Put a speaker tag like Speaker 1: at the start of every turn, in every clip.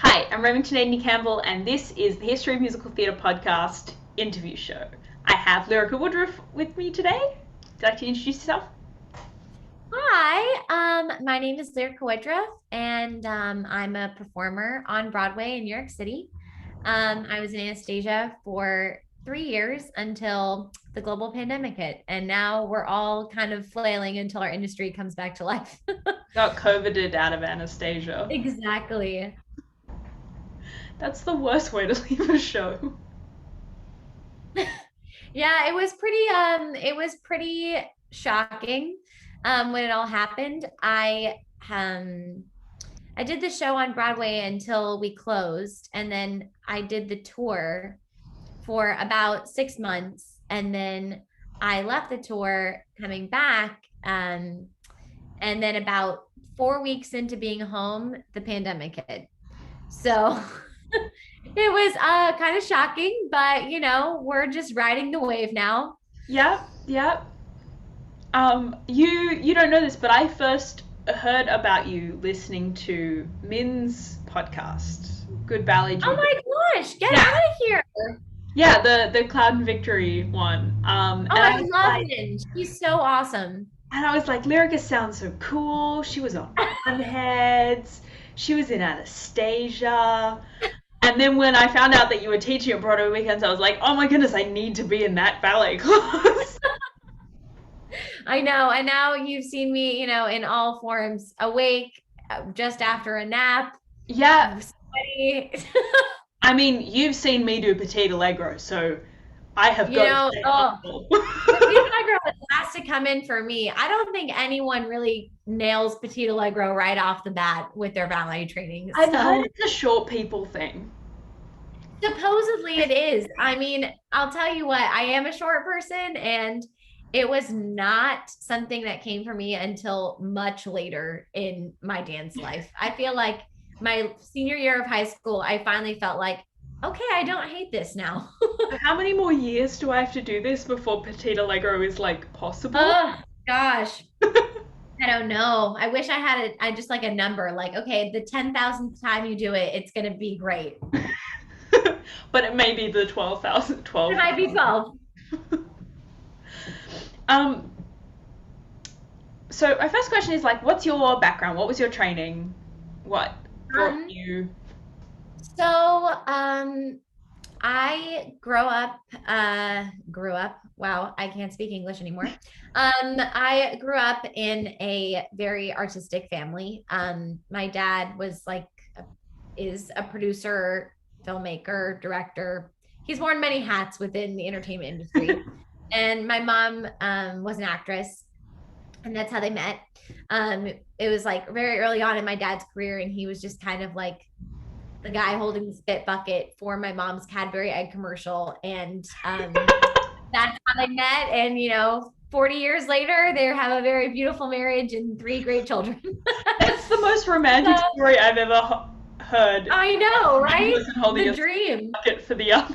Speaker 1: Hi, I'm Remington Adeney Campbell, and this is the History of Musical Theatre podcast interview show. I have Lyrica Woodruff with me today. Would you like to introduce yourself?
Speaker 2: Hi, my name is Lyrica Woodruff, and I'm a performer on Broadway in New York City. I was in Anastasia for 3 years until the global pandemic hit, and now we're all kind of flailing until our industry comes back to life.
Speaker 1: Got COVIDed out of Anastasia.
Speaker 2: Exactly.
Speaker 1: That's the worst way to leave a show.
Speaker 2: Yeah, it was pretty shocking when it all happened. I did the show on Broadway until we closed, and then I did the tour for about 6 months, and then I left the tour coming back. And then about 4 weeks into being home, the pandemic hit. So it was kind of shocking, but we're just riding the wave now.
Speaker 1: Yep, yep. You don't know this, but I first heard about you listening to Min's podcast, Good Ballet
Speaker 2: Oh
Speaker 1: Debut.
Speaker 2: my gosh, get
Speaker 1: Yeah,
Speaker 2: out of here.
Speaker 1: yeah, the Cloud and Victory one.
Speaker 2: Oh, I love Min. She's so awesome.
Speaker 1: And I was like, Lyrica sounds so cool. She was on Heads. She was in Anastasia. And then when I found out that you were teaching at Broadway Weekends, I was like, oh my goodness, I need to be in that ballet class.
Speaker 2: I know. And now you've seen me, in all forms, awake, just after a nap,
Speaker 1: Yeah,
Speaker 2: sweaty.
Speaker 1: I mean, you've seen me do Petite Allegro, so I have got to stay
Speaker 2: Oh,
Speaker 1: humble.
Speaker 2: Petite Allegro has to come in for me. I don't think anyone really nails Petite Allegro right off the bat with their ballet training.
Speaker 1: I've heard
Speaker 2: So
Speaker 1: it's a short people thing.
Speaker 2: supposedly it is. I mean, I'll tell you what, I am a short person, and it was not something that came for me until much later in my dance life. I feel like my senior year of high school, I finally felt like, okay, I don't hate this now.
Speaker 1: So how many more years do I have to do this before Petite Allegro is like possible?
Speaker 2: Oh gosh. I don't know. I wish I just like a number, like, okay, the 10,000th time you do it, it's going to be great.
Speaker 1: But it may be the 12,000,
Speaker 2: It
Speaker 1: 12.
Speaker 2: might be 12.
Speaker 1: Um, so my first question is like, what's your background? What was your training? What brought
Speaker 2: Um,
Speaker 1: you?
Speaker 2: so, I grew up. Wow, I can't speak English anymore. I grew up in a very artistic family. My dad is a producer, filmmaker, director. He's worn many hats within the entertainment industry. And my mom was an actress, and that's how they met. It was like very early on in my dad's career, and he was just kind of like the guy holding the spit bucket for my mom's Cadbury egg commercial. And that's how they met. And, 40 years later, they have a very beautiful marriage and three great children.
Speaker 1: It's the most romantic
Speaker 2: So,
Speaker 1: story I've ever heard.
Speaker 2: I know,
Speaker 1: One
Speaker 2: right?
Speaker 1: person holding
Speaker 2: The
Speaker 1: a
Speaker 2: dream.
Speaker 1: bucket for the other.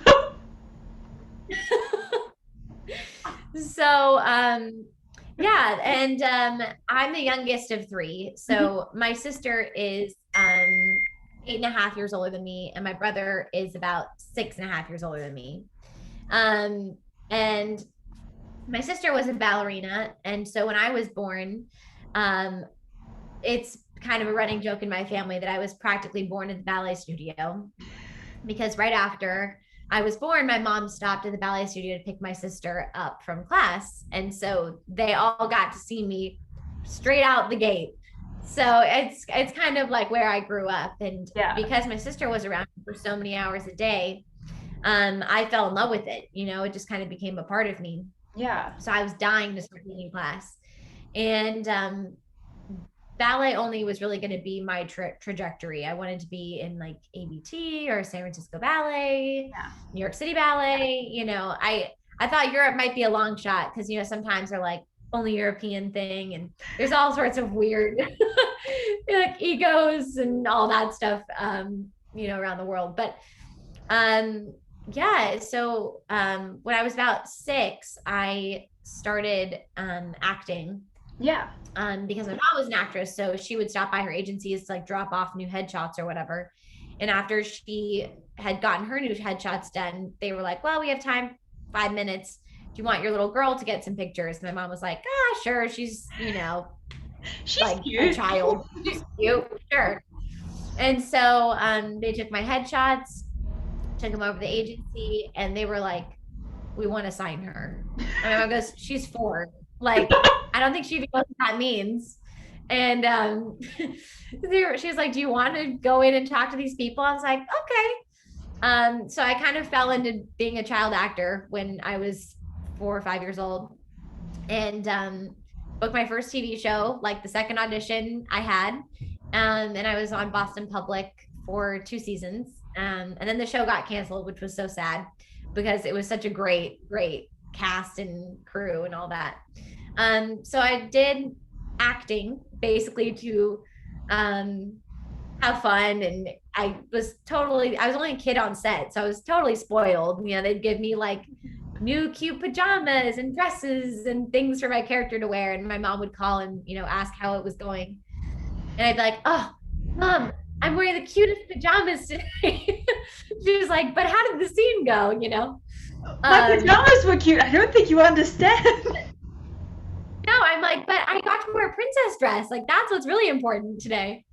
Speaker 2: So, yeah. And I'm the youngest of three. So my sister is 8.5 years older than me, and my brother is about 6.5 years older than me. And my sister was a ballerina. And so when I was born, um, it's kind of a running joke in my family that I was practically born in the ballet studio, because right after I was born, my mom stopped at the ballet studio to pick my sister up from class. And so they all got to see me straight out the gate. So it's kind of like where I grew up. And
Speaker 1: Yeah,
Speaker 2: because my sister was around for so many hours a day, I fell in love with it. It just kind of became a part of me.
Speaker 1: yeah.
Speaker 2: So I was dying to start taking class. And ballet only was really going to be my trajectory. I wanted to be in like ABT or San Francisco Ballet,
Speaker 1: Yeah.
Speaker 2: New York City Ballet. I thought Europe might be a long shot because sometimes they're like only European thing, and there's all sorts of weird like egos and all that stuff around the world. But yeah, so when I was about 6, I started acting,
Speaker 1: Yeah.
Speaker 2: because my mom was an actress, so she would stop by her agencies to like drop off new headshots or whatever. And after she had gotten her new headshots done, they were like, well, we have time, 5 minutes. Do you want your little girl to get some pictures? And my mom was like, ah, sure. She's,
Speaker 1: She's
Speaker 2: like a
Speaker 1: cute.
Speaker 2: child. She's cute, sure. And so they took my headshots, took them over to the agency, and they were like, we want to sign her. And my mom goes, she's 4. Like, I don't think she even knows what that means. And she was like, do you want to go in and talk to these people? I was like, okay. So I kind of fell into being a child actor when I was 4 or 5 years old, and booked my first TV show, like the second audition I had. And I was on Boston Public for 2 seasons. And then the show got canceled, which was so sad because it was such a great, great cast and crew and all that. So I did acting basically to have fun. And I was only a kid on set. So I was totally spoiled. They'd give me like new cute pajamas and dresses and things for my character to wear. And my mom would call and, ask how it was going. And I'd be like, oh, Mom, I'm wearing the cutest pajamas today. She was like, but how did the scene go?
Speaker 1: My pajamas were cute. I don't think you understand.
Speaker 2: No, I'm like, but I got to wear a princess dress. Like, that's what's really important today.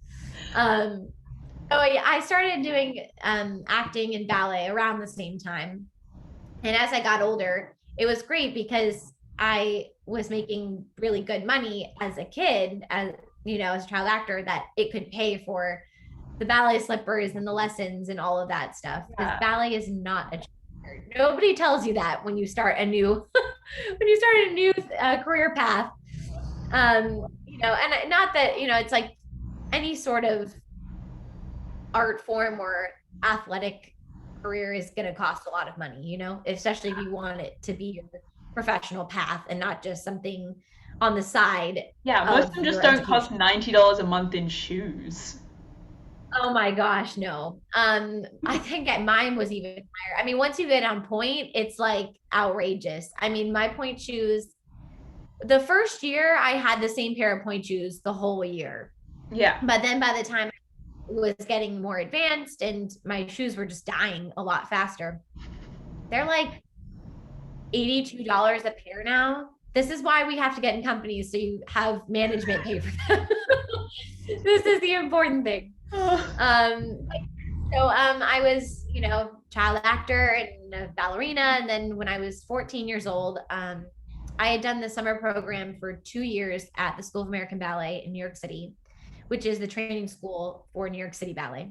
Speaker 2: So yeah, I started doing acting and ballet around the same time. And as I got older, it was great because I was making really good money as a kid, as a child actor, that it could pay for the ballet slippers and the lessons and all of that stuff. Because ballet is not a career. Nobody tells you that when you start a new career path. And not that it's like any sort of art form or athletic career is going to cost a lot of money, especially if you want it to be your professional path and not just something on the side.
Speaker 1: Yeah, most of them just don't cost $90 a month in shoes.
Speaker 2: Oh my gosh, no. I think mine was even higher. I mean, once you get on point, it's like outrageous. I mean, my point shoes, the first year I had the same pair of point shoes the whole year.
Speaker 1: Yeah.
Speaker 2: But then by the time I was getting more advanced and my shoes were just dying a lot faster, they're like $82 a pair now. This is why we have to get in companies, so you have management pay for them. This is the important thing. I was, child actor and a ballerina. And then when I was 14 years old, I had done the summer program for 2 years at the School of American Ballet in New York City, which is the training school for New York City Ballet.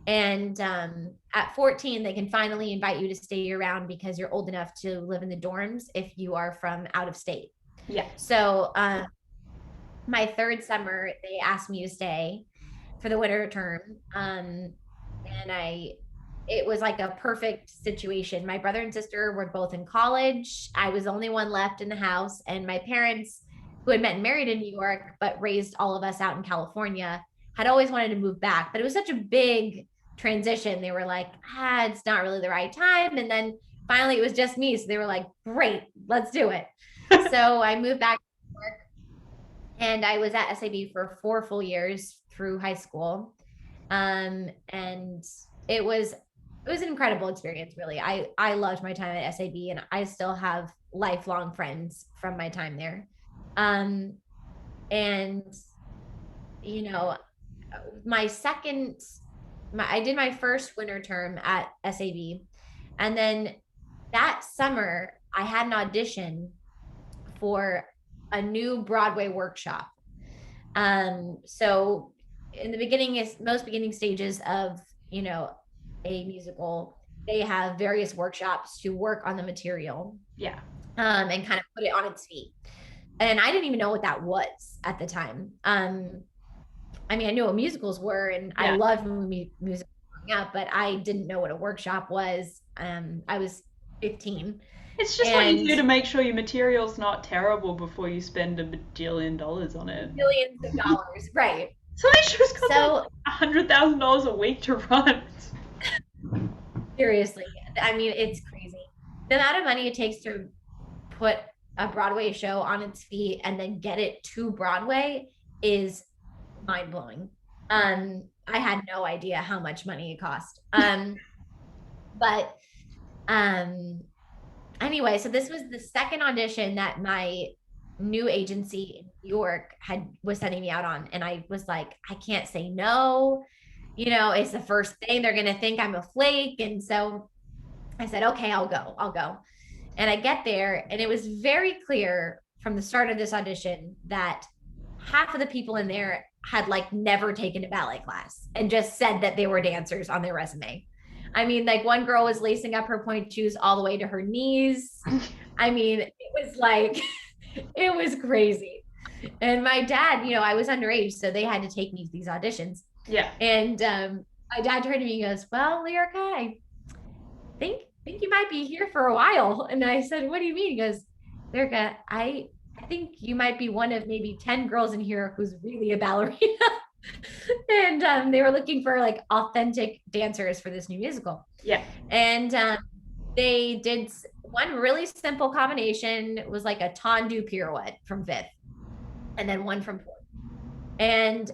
Speaker 2: And at 14, they can finally invite you to stay year-round because you're old enough to live in the dorms if you are from out of state.
Speaker 1: Yeah.
Speaker 2: So my third summer, they asked me to stay for the winter term. And it was like a perfect situation. My brother and sister were both in college. I was the only one left in the house. And my parents, who had met and married in New York, but raised all of us out in California, had always wanted to move back. But it was such a big transition. They were like, it's not really the right time. And then finally it was just me. So they were like, great, let's do it. So I moved back to New York, and I was at SAB for 4 full years through high school. And it was an incredible experience, really. I loved my time at SAB, and I still have lifelong friends from my time there. And I did my first winter term at SAB, and then that summer I had an audition for a new Broadway workshop. So in the most beginning stages of, a musical, they have various workshops to work on the material.
Speaker 1: Yeah.
Speaker 2: And kind of put it on its feet. And I didn't even know what that was at the time. I mean, I knew what musicals were, and I loved music growing up, but I didn't know what a workshop was. I was 15.
Speaker 1: It's just what you do to make sure your material's not terrible before you spend $1 billion on it.
Speaker 2: Millions of dollars, right.
Speaker 1: So they just cost like $100,000 a week to run.
Speaker 2: Seriously. I mean, it's crazy. The amount of money it takes to put a Broadway show on its feet and then get it to Broadway is mind-blowing. I had no idea how much money it cost. But um, anyway, so this was the second audition that my new agency in New York was sending me out on, and I was like, I can't say no. It's the first thing they're gonna think I'm a flake, and so I said, okay, I'll go. And I get there, and it was very clear from the start of this audition that half of the people in there had like never taken a ballet class and just said that they were dancers on their resume. I mean, like one girl was lacing up her pointe shoes all the way to her knees. I mean, it was like, it was crazy. And my dad, I was underage, so they had to take me to these auditions.
Speaker 1: Yeah.
Speaker 2: And my dad turned to me and goes, well, Lyrica, I think you might be here for a while. And I said, what do you mean? He goes, Lyrica, I think you might be one of maybe 10 girls in here who's really a ballerina. And they were looking for like authentic dancers for this new musical.
Speaker 1: Yeah.
Speaker 2: And they did one really simple combination. It was like a tendu pirouette from fifth, and then one from fourth. And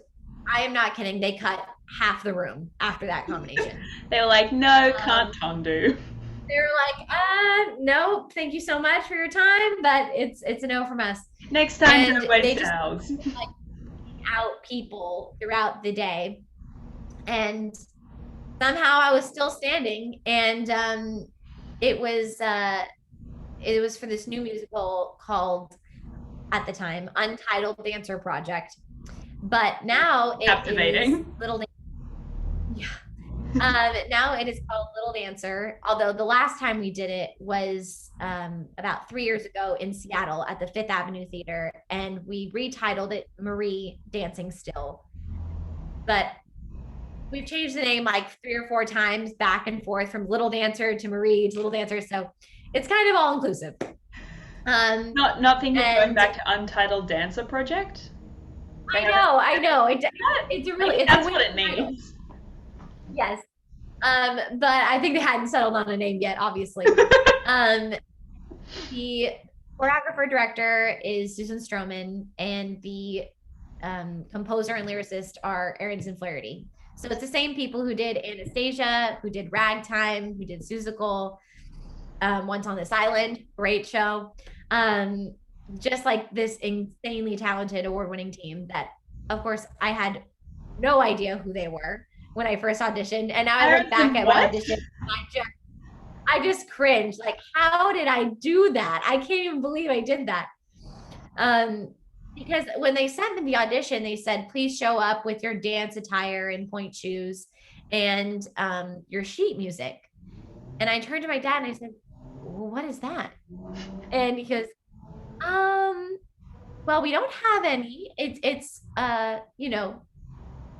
Speaker 2: I am not kidding. They cut half the room after that combination.
Speaker 1: They were like, no, can't tendu.
Speaker 2: They were like, no, thank you so much for your time, but it's a no from us.
Speaker 1: Next time,
Speaker 2: And
Speaker 1: don't wear
Speaker 2: they just
Speaker 1: towels.
Speaker 2: like out people throughout the day, and somehow I was still standing. And it was for this new musical called, at the time, Untitled Dancer Project, but now
Speaker 1: Captivating.
Speaker 2: Is Little. Yeah. Now it is called Little Dancer, although the last time we did it was about 3 years ago in Seattle at the Fifth Avenue Theater, and we retitled it Marie Dancing Still. But we've changed the name like 3 or 4 times back and forth from Little Dancer to Marie to Little Dancer, so it's kind of all inclusive.
Speaker 1: Not thinking of going back to Untitled Dancer Project?
Speaker 2: I know. It's a really,
Speaker 1: that's what it means.
Speaker 2: Yes. But I think they hadn't settled on a name yet, obviously. The choreographer director is Susan Stroman, and the composer and lyricist are Aarons and Flaherty. So it's the same people who did Anastasia, who did Ragtime, who did Seussical, Once on This Island, great show. Just like this insanely talented award-winning team that, of course, I had no idea who they were when I first auditioned. And now I look back at my audition, I just cringe. Like, how did I do that? I can't even believe I did that. Because when they sent me the audition, they said, please show up with your dance attire and pointe shoes and your sheet music. And I turned to my dad and I said, well, what is that? And he goes, well, we don't have any. It's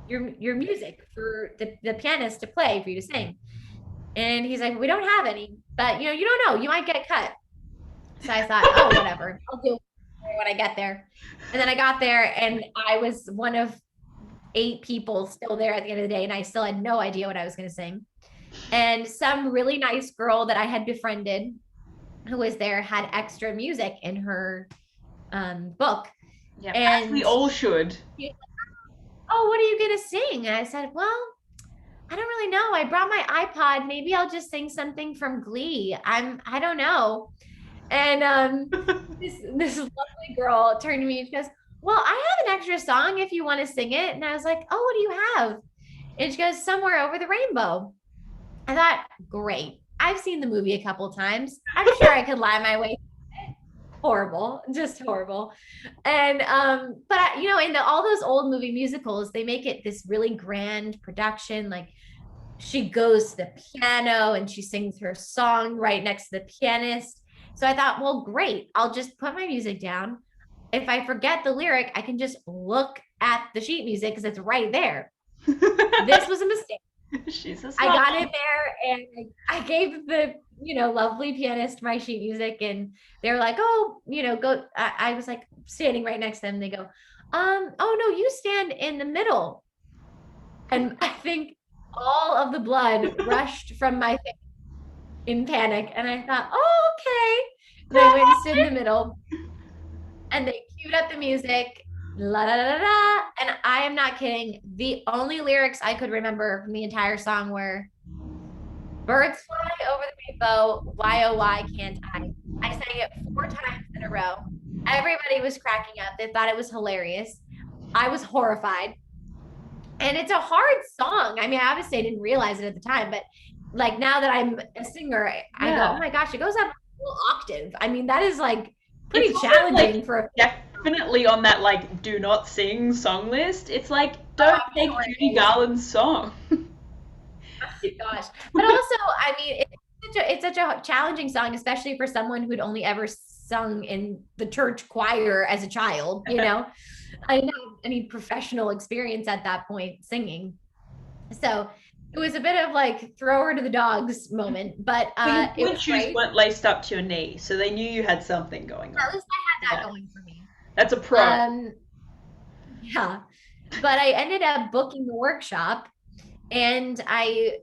Speaker 2: your music for the pianist to play, for you to sing. And he's like, we don't have any, but you don't know, you might get cut. So I thought, oh, whatever, I'll do it when I get there. And then I got there, and I was one of 8 people still there at the end of the day, and I still had no idea what I was going to sing. And some really nice girl that I had befriended who was there had extra music in her book.
Speaker 1: Yeah, and we all should.
Speaker 2: Oh, what are you gonna sing? And I said, well, I don't really know. I brought my iPod. Maybe I'll just sing something from Glee. I don't know. And this lovely girl turned to me and she goes, well, I have an extra song if you want to sing it. And I was like, oh, what do you have? And she goes, Somewhere Over the Rainbow. I thought, great. I've seen the movie a couple times. I'm sure I could lie my way. Horrible, just horrible. And but in all those old movie musicals, they make it this really grand production. Like, she goes to the piano and she sings her song right next to the pianist. So I thought, well, great, I'll just put my music down. If I forget the lyric, I can just look at the sheet music because it's right there. This was a mistake. I got in there and I gave the lovely pianist my sheet music, and they were like, oh, go. I was like standing right next to them. They go, oh no, you stand in the middle. And I think all of the blood rushed from my face in panic, and I thought, oh, okay. And I went and stood in the middle, and they queued up the music, la la la la, and I am not kidding. The only lyrics I could remember from the entire song were birds fly over the rainbow, why oh why can't I? I sang it 4 times in a row. Everybody was cracking up. They thought it was hilarious. I was horrified. And it's a hard song. I mean, obviously I didn't realize it at the time, but like now that I'm a singer, I go, oh
Speaker 1: Yeah.
Speaker 2: my gosh, it goes up a full octave. I mean, that is like
Speaker 1: It's
Speaker 2: pretty
Speaker 1: also like
Speaker 2: challenging for a
Speaker 1: definitely on that like do not sing song list. It's like
Speaker 2: oh,
Speaker 1: don't
Speaker 2: I'm
Speaker 1: take
Speaker 2: sure
Speaker 1: Judy
Speaker 2: it is.
Speaker 1: Garland's song.
Speaker 2: Oh gosh. But also, I mean, it's such a challenging song, especially for someone who'd only ever sung in the church choir as a child, you know? I didn't have any professional experience at that point singing. So it was a bit of like throw her to the dogs moment, but
Speaker 1: But your
Speaker 2: it
Speaker 1: point
Speaker 2: was
Speaker 1: shoes
Speaker 2: great.
Speaker 1: weren't laced up to your knee, so they knew you had something going
Speaker 2: At
Speaker 1: on.
Speaker 2: least I had that
Speaker 1: Yeah.
Speaker 2: going for me.
Speaker 1: That's a pro.
Speaker 2: Um, yeah. But I ended up booking the workshop and I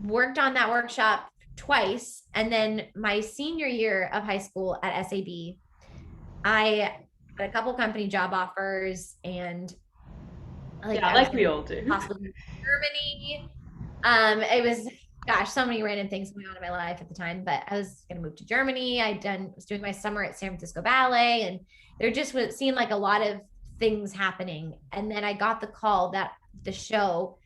Speaker 2: worked on that workshop twice. And then my senior year of high school at SAB, I got a couple company job offers and like
Speaker 1: Yeah,
Speaker 2: I was
Speaker 1: like we
Speaker 2: going to
Speaker 1: all do.
Speaker 2: possibly move to Germany. It was gosh, so many random things going on in my life at the time, but I was going to move to Germany. Was doing my summer at San Francisco Ballet, and there just was seemed like a lot of things happening. And then I got the call that the show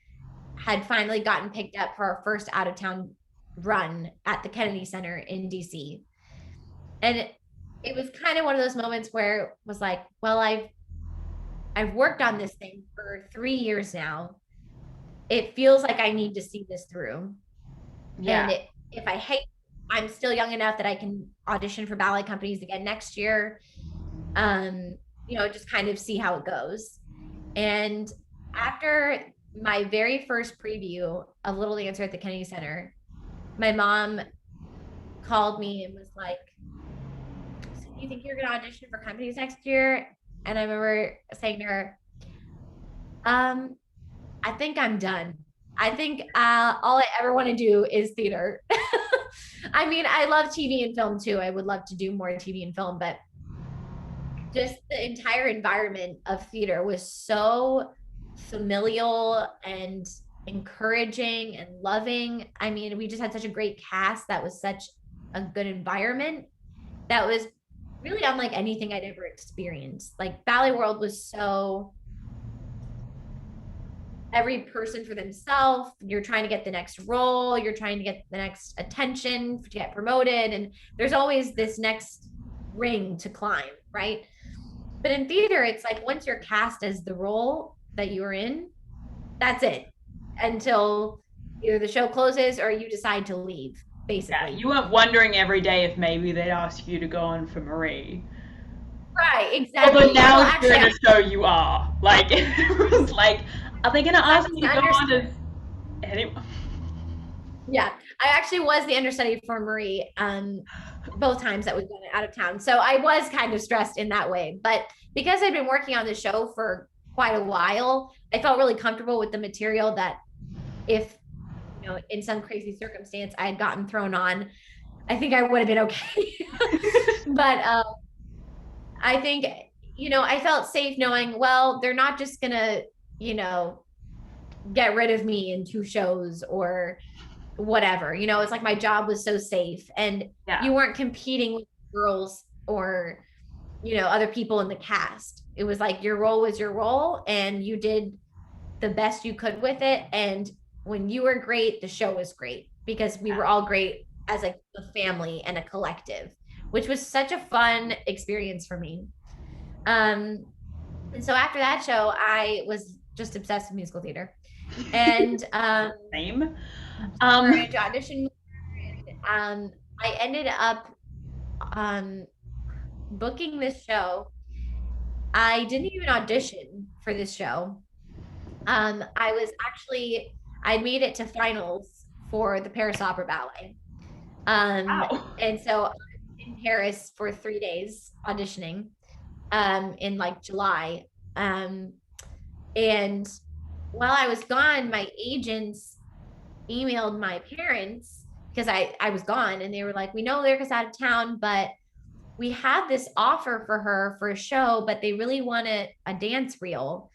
Speaker 2: had finally gotten picked up for our first out of town run at the Kennedy Center in DC. And it was kind of one of those moments where it was like, well, I've worked on this thing for 3 years now. It feels like I need to see this through. And
Speaker 1: Yeah.
Speaker 2: if I hate, I'm still young enough that I can audition for ballet companies again next year. Um, just kind of see how it goes. And after my very first preview of Little Dancer at the Kennedy Center, my mom called me and was like, so do you think you're going to audition for companies next year? And I remember saying to her, um, I think I'm done. I think all I ever want to do is theater. I mean, I love TV and film too. I would love to do more TV and film, but just the entire environment of theater was so familial and encouraging and loving. I mean, we just had such a great cast that was such a good environment that was really unlike anything I'd ever experienced. Like Ballet World was so every person for themselves. You're trying to get the next role, you're trying to get the next attention to get promoted. And there's always this next ring to climb, right? But in theater, it's like once you're cast as the role that you're in, that's it until either the show closes or you decide to leave,
Speaker 1: Yeah,
Speaker 2: basically.
Speaker 1: you weren't wondering every day if maybe they'd ask you to go on for Marie.
Speaker 2: Right,
Speaker 1: Although
Speaker 2: exactly.
Speaker 1: now
Speaker 2: Well,
Speaker 1: if you're
Speaker 2: actually,
Speaker 1: in a show, you are. Like, everyone's like, are they going to
Speaker 2: I
Speaker 1: ask
Speaker 2: was
Speaker 1: me
Speaker 2: the
Speaker 1: to go
Speaker 2: understudy.
Speaker 1: on as anyone?
Speaker 2: Yeah, I actually was the understudy for Marie both times that we went out of town. So I was kind of stressed in that way. But because I'd been working on the show for quite a while, I felt really comfortable with the material that if, in some crazy circumstance I had gotten thrown on, I think I would have been okay. But I think, I felt safe knowing, well, they're not just going to, get rid of me in 2 shows or whatever. It's like my job was so safe and
Speaker 1: Yeah.
Speaker 2: you weren't competing with girls or, other people in the cast. It was like your role was your role and you did the best you could with it. And when you were great, the show was great because we were all great as a family and a collective, which was such a fun experience for me. And so after that show, I was just obsessed with musical theater. And
Speaker 1: Same.
Speaker 2: started to audition. And I ended up um, booking this show. I didn't even audition for this show. I was actually, I made it to finals for the Paris Opera Ballet.
Speaker 1: Wow.
Speaker 2: And so I'm in Paris for 3 days auditioning in like July. And while I was gone, my agents emailed my parents because I was gone and they were like, we know Lyrica's out of town, but we have this offer for her for a show, but they really want a dance reel.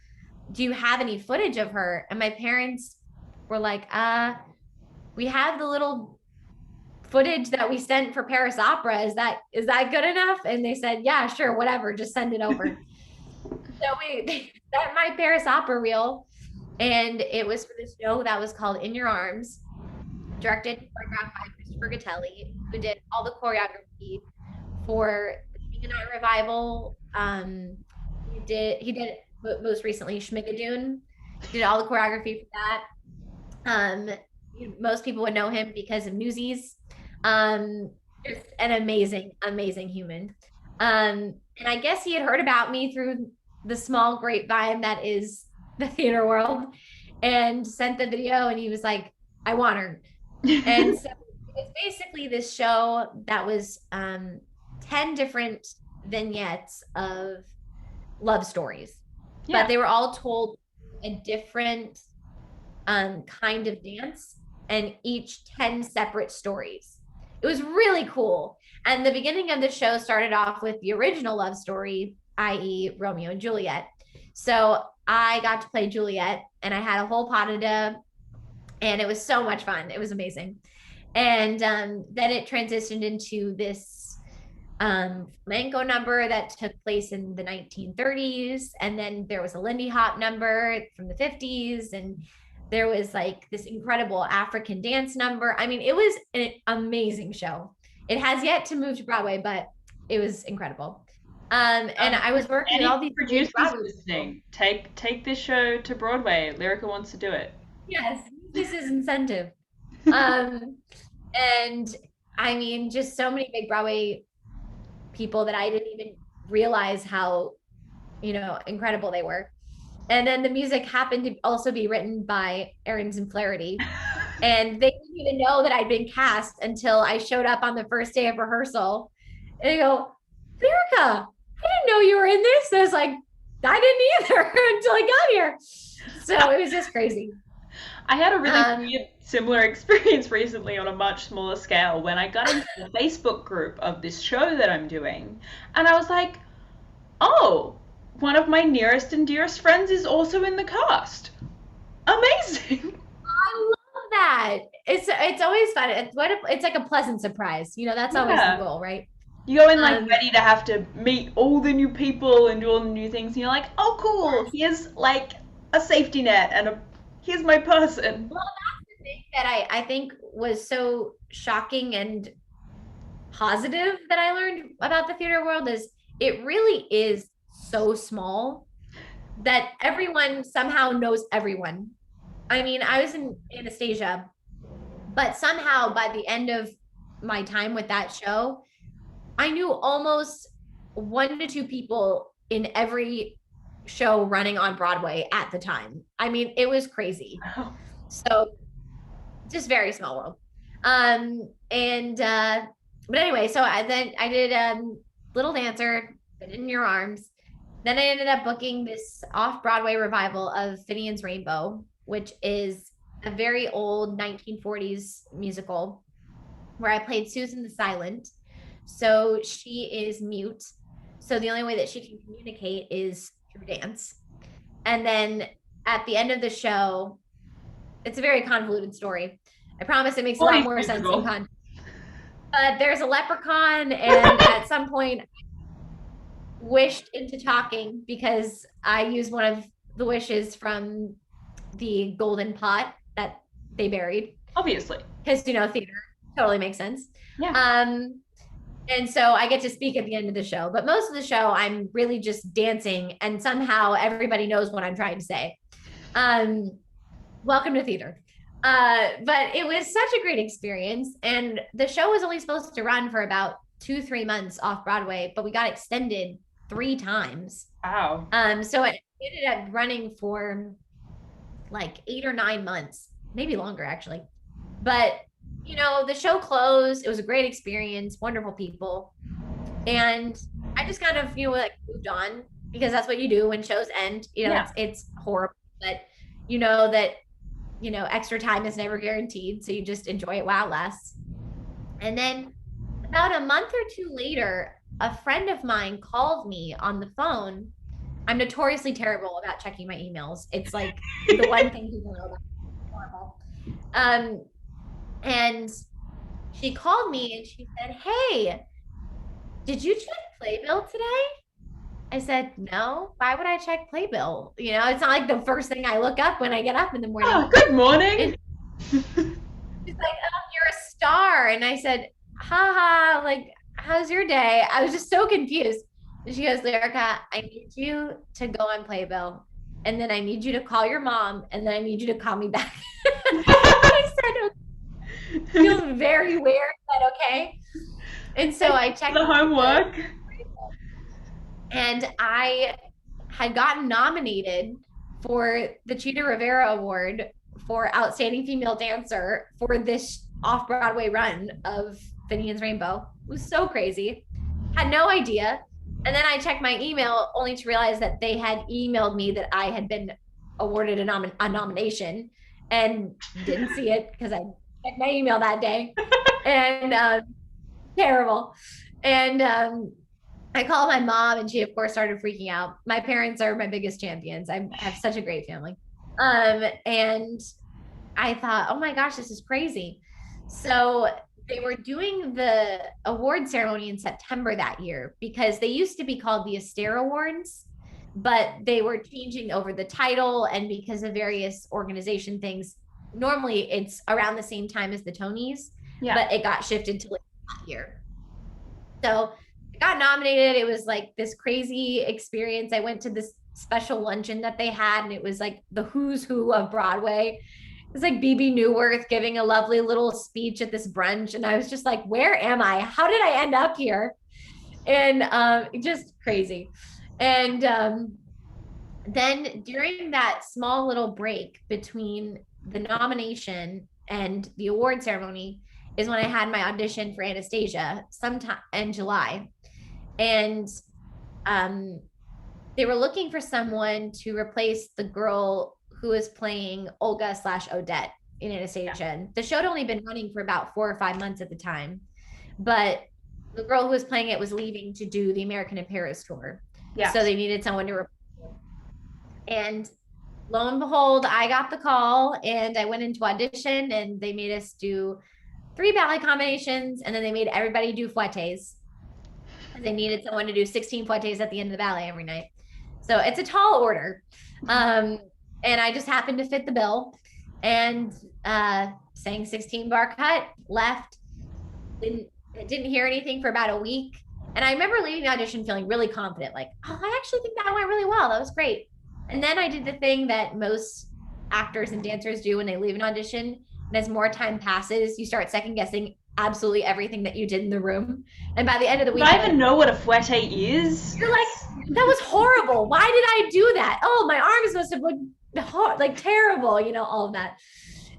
Speaker 2: do you have any footage of her? And my parents were like, we have the little footage that we sent for Paris Opera. Is that good enough? And they said, yeah, sure, whatever, just send it over. So they sent my Paris Opera reel, and it was for this show that was called In Your Arms, directed and choreographed by Christopher Gattelli, who did all the choreography for the Canaanite revival. He did most recently Schmigadoon. Did all the choreography for that. Um, Most people would know him because of Newsies. Just an amazing, amazing human. And I guess he had heard about me through the small grapevine that is the theater world, and sent the video, and he was like, I want her. And so it's basically this show that was 10 different vignettes of love stories,
Speaker 1: Yeah.
Speaker 2: but they were all told a different kind of dance, and each 10 separate stories. It was really cool. And the beginning of the show started off with the original love story, i.e., Romeo and Juliet. So I got to play Juliet, and I had a whole pot of dough, and it was so much fun. It was amazing. And then it transitioned into this flamenco number that took place in the 1930s. And then there was a Lindy Hop number from the 50s. And there was like this incredible African dance number. I mean, it was an amazing show. It has yet to move to Broadway, but it was incredible. And I was working with all these
Speaker 1: producers
Speaker 2: Broadway
Speaker 1: listening. Take this show to Broadway. Lyrica wants to do it.
Speaker 2: Yes, this is incentive. Um, and I mean, just so many big Broadway people that I didn't even realize how, incredible they were. And then the music happened to also be written by Ahrens and Flaherty. And they didn't even know that I'd been cast until I showed up on the first day of rehearsal. And they go, Lyrica, I didn't know you were in this. And I was like, I didn't either until I got here. So it was just crazy.
Speaker 1: I had a really weird, similar experience recently on a much smaller scale when I got into the Facebook group of this show that I'm doing. And I was like, oh, one of my nearest and dearest friends is also in the cast. Amazing.
Speaker 2: I love that. It's always fun. It's like a pleasant surprise. That's always the goal, right?
Speaker 1: You go in like ready to have to meet all the new people and do all the new things, and you're like, oh cool, here's like a safety net and here's my person.
Speaker 2: Well, that's the thing that I think was so shocking and positive that I learned about the theater world is it really is so small that everyone somehow knows everyone. I mean, I was in Anastasia, but somehow by the end of my time with that show, I knew almost 1 to 2 people in every show running on Broadway at the time. I mean, it was crazy. So just very small world. But anyway, so I did Little Dancer, In Your Arms. Then I ended up booking this off-Broadway revival of Finian's Rainbow, which is a very old 1940s musical where I played Susan the Silent. So she is mute. So the only way that she can communicate is through dance. And then at the end of the show, it's a very convoluted story. I promise it makes a lot more sense in context. But there's a leprechaun, and at some point wished into talking because I used one of the wishes from the golden pot that they buried.
Speaker 1: Obviously.
Speaker 2: Because, theater totally makes sense.
Speaker 1: Yeah.
Speaker 2: And so I get to speak at the end of the show. But most of the show, I'm really just dancing, and somehow everybody knows what I'm trying to say. Welcome to theater. But it was such a great experience. And the show was only supposed to run for about 2-3 months off Broadway, but we got extended 3 times.
Speaker 1: Wow.
Speaker 2: So it ended up running for like 8 or 9 months, maybe longer actually. But the show closed. It was a great experience, wonderful people. And I just kind of, moved on because that's what you do when shows end. It's horrible, but extra time is never guaranteed. So you just enjoy it while it lasts. And then about a month or 2 later, a friend of mine called me on the phone I'm notoriously terrible about checking my emails. It's like the one thing people know about me. Horrible. Um, and she called me and she said, "Hey, did you check Playbill today?" I said, "No. Why would I check Playbill? You know, it's not like the first thing I look up when I get up in the morning."
Speaker 1: Oh, good morning.
Speaker 2: And she's like, "Oh, you're a star." And I said, "Haha, like, how's your day?" I was just so confused. And she goes, "Lyrica, I need you to go on Playbill. And then I need you to call your mom. And then I need you to call me back." I said, "Okay." Feels very weird, but okay. And so I checked
Speaker 1: The homework.
Speaker 2: and I had gotten nominated for the Cheetah Rivera Award for Outstanding Female Dancer for this off Broadway run of Finian's Rainbow. It was so crazy. Had no idea. And then I checked my email only to realize that they had emailed me that I had been awarded a nomination and didn't see it because I checked my email that day. And terrible. And I called my mom and she of course started freaking out. My parents are my biggest champions. I have such a great family. And I thought, oh my gosh, this is crazy. So they were doing the award ceremony in September that year because they used to be called the Astaire Awards, but they were changing over the title and because of various organization things. Normally it's around the same time as the Tonys,
Speaker 1: Yeah.
Speaker 2: but it got shifted to that year. So I got nominated. It was like this crazy experience. I went to this special luncheon that they had, and it was like the who's who of Broadway. It was like BB Newworth giving a lovely little speech at this brunch. And I was just like, where am I? How did I end up here? And just crazy. And then during that small little break between the nomination and the award ceremony is when I had my audition for Anastasia sometime in July. And they were looking for someone to replace the girl who was playing Olga / Odette in Anastasia. Yeah. The show had only been running for about 4 or 5 months at the time, but the girl who was playing it was leaving to do the American in Paris tour. Yeah. So they needed someone to replace her. And lo and behold, I got the call and I went into audition and they made us do 3 ballet combinations and then they made everybody do fouettes. They needed someone to do 16 fouettes at the end of the ballet every night. So it's a tall order. And I just happened to fit the bill and sang 16 bar cut, left, didn't hear anything for about a week. And I remember leaving the audition feeling really confident, like, oh, I actually think that went really well. That was great. And then I did the thing that most actors and dancers do when they leave an audition. And as more time passes, you start second guessing absolutely everything that you did in the room. And by the end of the week,
Speaker 1: I even know what a fouette is.
Speaker 2: You're like, that was horrible. Why did I do that? Oh, my arms must have looked like terrible, you know, all of that.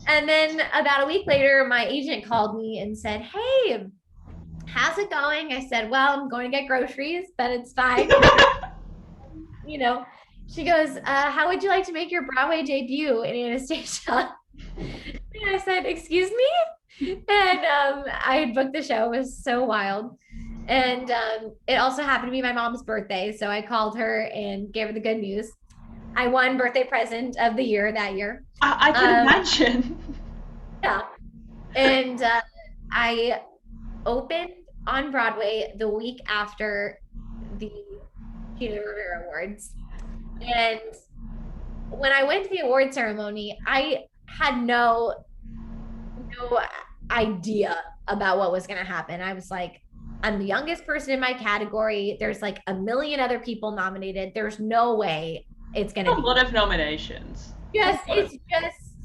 Speaker 2: And then about a week later, my agent called me and said, hey, how's it going? I said, well, I'm going to get groceries, but it's fine. You know, she goes, how would you like to make your Broadway debut in Anastasia? And I said, excuse me? And I had booked the show. It was so wild. And it also happened to be my mom's birthday. So I called her and gave her the good news. I won birthday present of the year that year.
Speaker 1: I can imagine.
Speaker 2: Yeah. And I opened on Broadway the week after the Cheetah Rivera Awards. And when I went to the award ceremony, I had no idea about what was going to happen. I was like, I'm the youngest person in my category. There's like a million other people nominated. There's no way it's going to be
Speaker 1: a lot of nominations.
Speaker 2: Yes, it's just,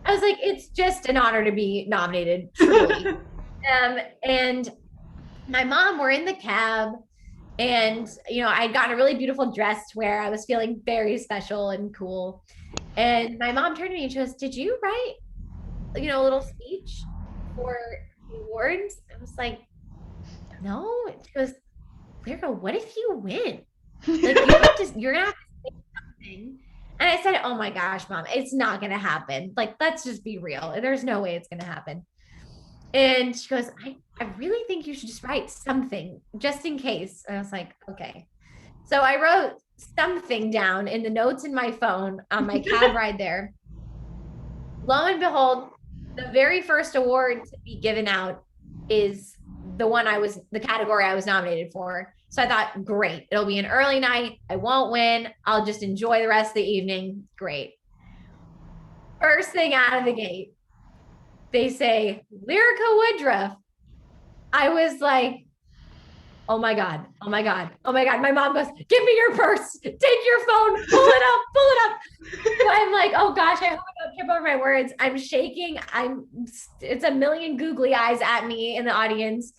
Speaker 2: I was like, it's just an honor to be nominated, truly. And my mom, we're in the cab and, you know, I had gotten a really beautiful dress to wear. I was feeling very special and cool. And my mom turned to me and she goes, did you write, you know, a little speech for the awards? I was like, no. She goes, Lyrica, what if you win? Like, you're gonna have to say something. And I said, oh my gosh, Mom, it's not gonna happen. Like, let's just be real. There's no way it's gonna happen. And she goes, I really think you should just write something just in case. And I was like, okay. So I wrote something down in the notes in my phone on my cab ride there. Lo and behold, the very first award to be given out is the category I was nominated for. So I thought, great, it'll be an early night. I won't win. I'll just enjoy the rest of the evening. Great. First thing out of the gate, they say, Lyrica Woodruff. I was like, oh my God, oh my God, oh my God. My mom goes, give me your purse, take your phone, pull it up, pull it up. So I'm like, oh gosh, I hope I don't trip over my words. I'm shaking. It's a million googly eyes at me in the audience.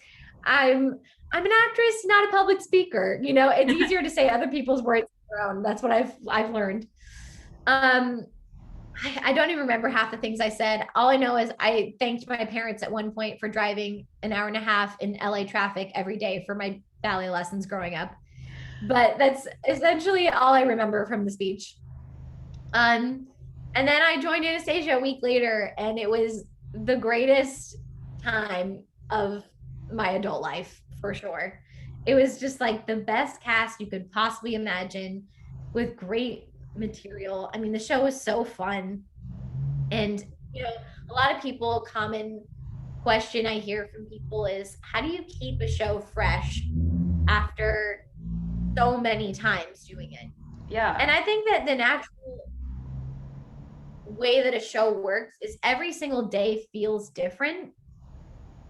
Speaker 2: I'm an actress, not a public speaker. You know, it's easier to say other people's words than your own. That's what I've learned. I don't even remember half the things I said. All I know is I thanked my parents at one point for driving an hour and a half in LA traffic every day for my ballet lessons growing up. But that's essentially all I remember from the speech. And then I joined Anastasia a week later, and it was the greatest time of my adult life, for sure. It was just like the best cast you could possibly imagine, with great material. I mean, the show was so fun. And, you know, a lot of people, common question I hear from people is, how do you keep a show fresh after so many times doing it?
Speaker 1: Yeah.
Speaker 2: And I think that the natural way that a show works is every single day feels different.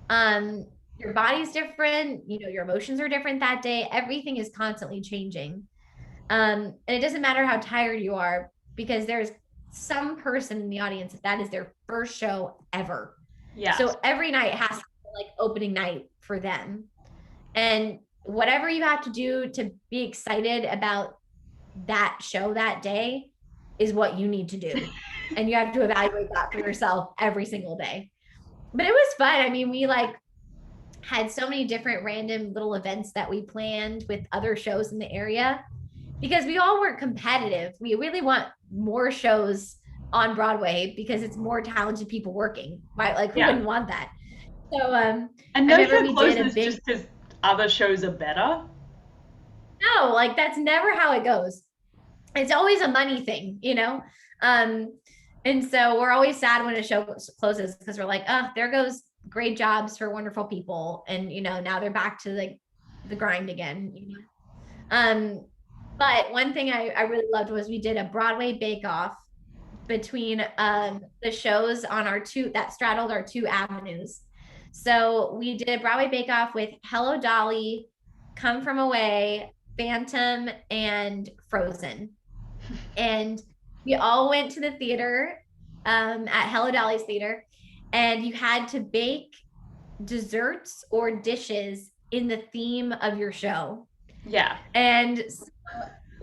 Speaker 2: Your body's different, you know, your emotions are different that day. Everything is constantly changing. And it doesn't matter how tired you are, because there's some person in the audience that is their first show ever.
Speaker 1: Yeah.
Speaker 2: So every night has to be like opening night for them. And whatever you have to do to be excited about that show that day is what you need to do. And you have to evaluate that for yourself every single day. But it was fun. I mean, we like had so many different random little events that we planned with other shows in the area, because we all weren't competitive. We really want more shows on Broadway because it's more talented people working. Right? Like, who wouldn't want that? So
Speaker 1: and no show closes just because other shows are better.
Speaker 2: No, like that's never how it goes. It's always a money thing, you know? And so we're always sad when a show closes, because we're like, oh, there goes great jobs for wonderful people. And, you know, now they're back to like the grind again, you know? But one thing I really loved was we did a Broadway bake-off between the shows on our that straddled our two avenues. So we did a Broadway bake-off with Hello Dolly, Come From Away, Phantom, and Frozen. And we all went to the theater at Hello Dolly's theater, and you had to bake desserts or dishes in the theme of your show.
Speaker 1: Yeah.
Speaker 2: And so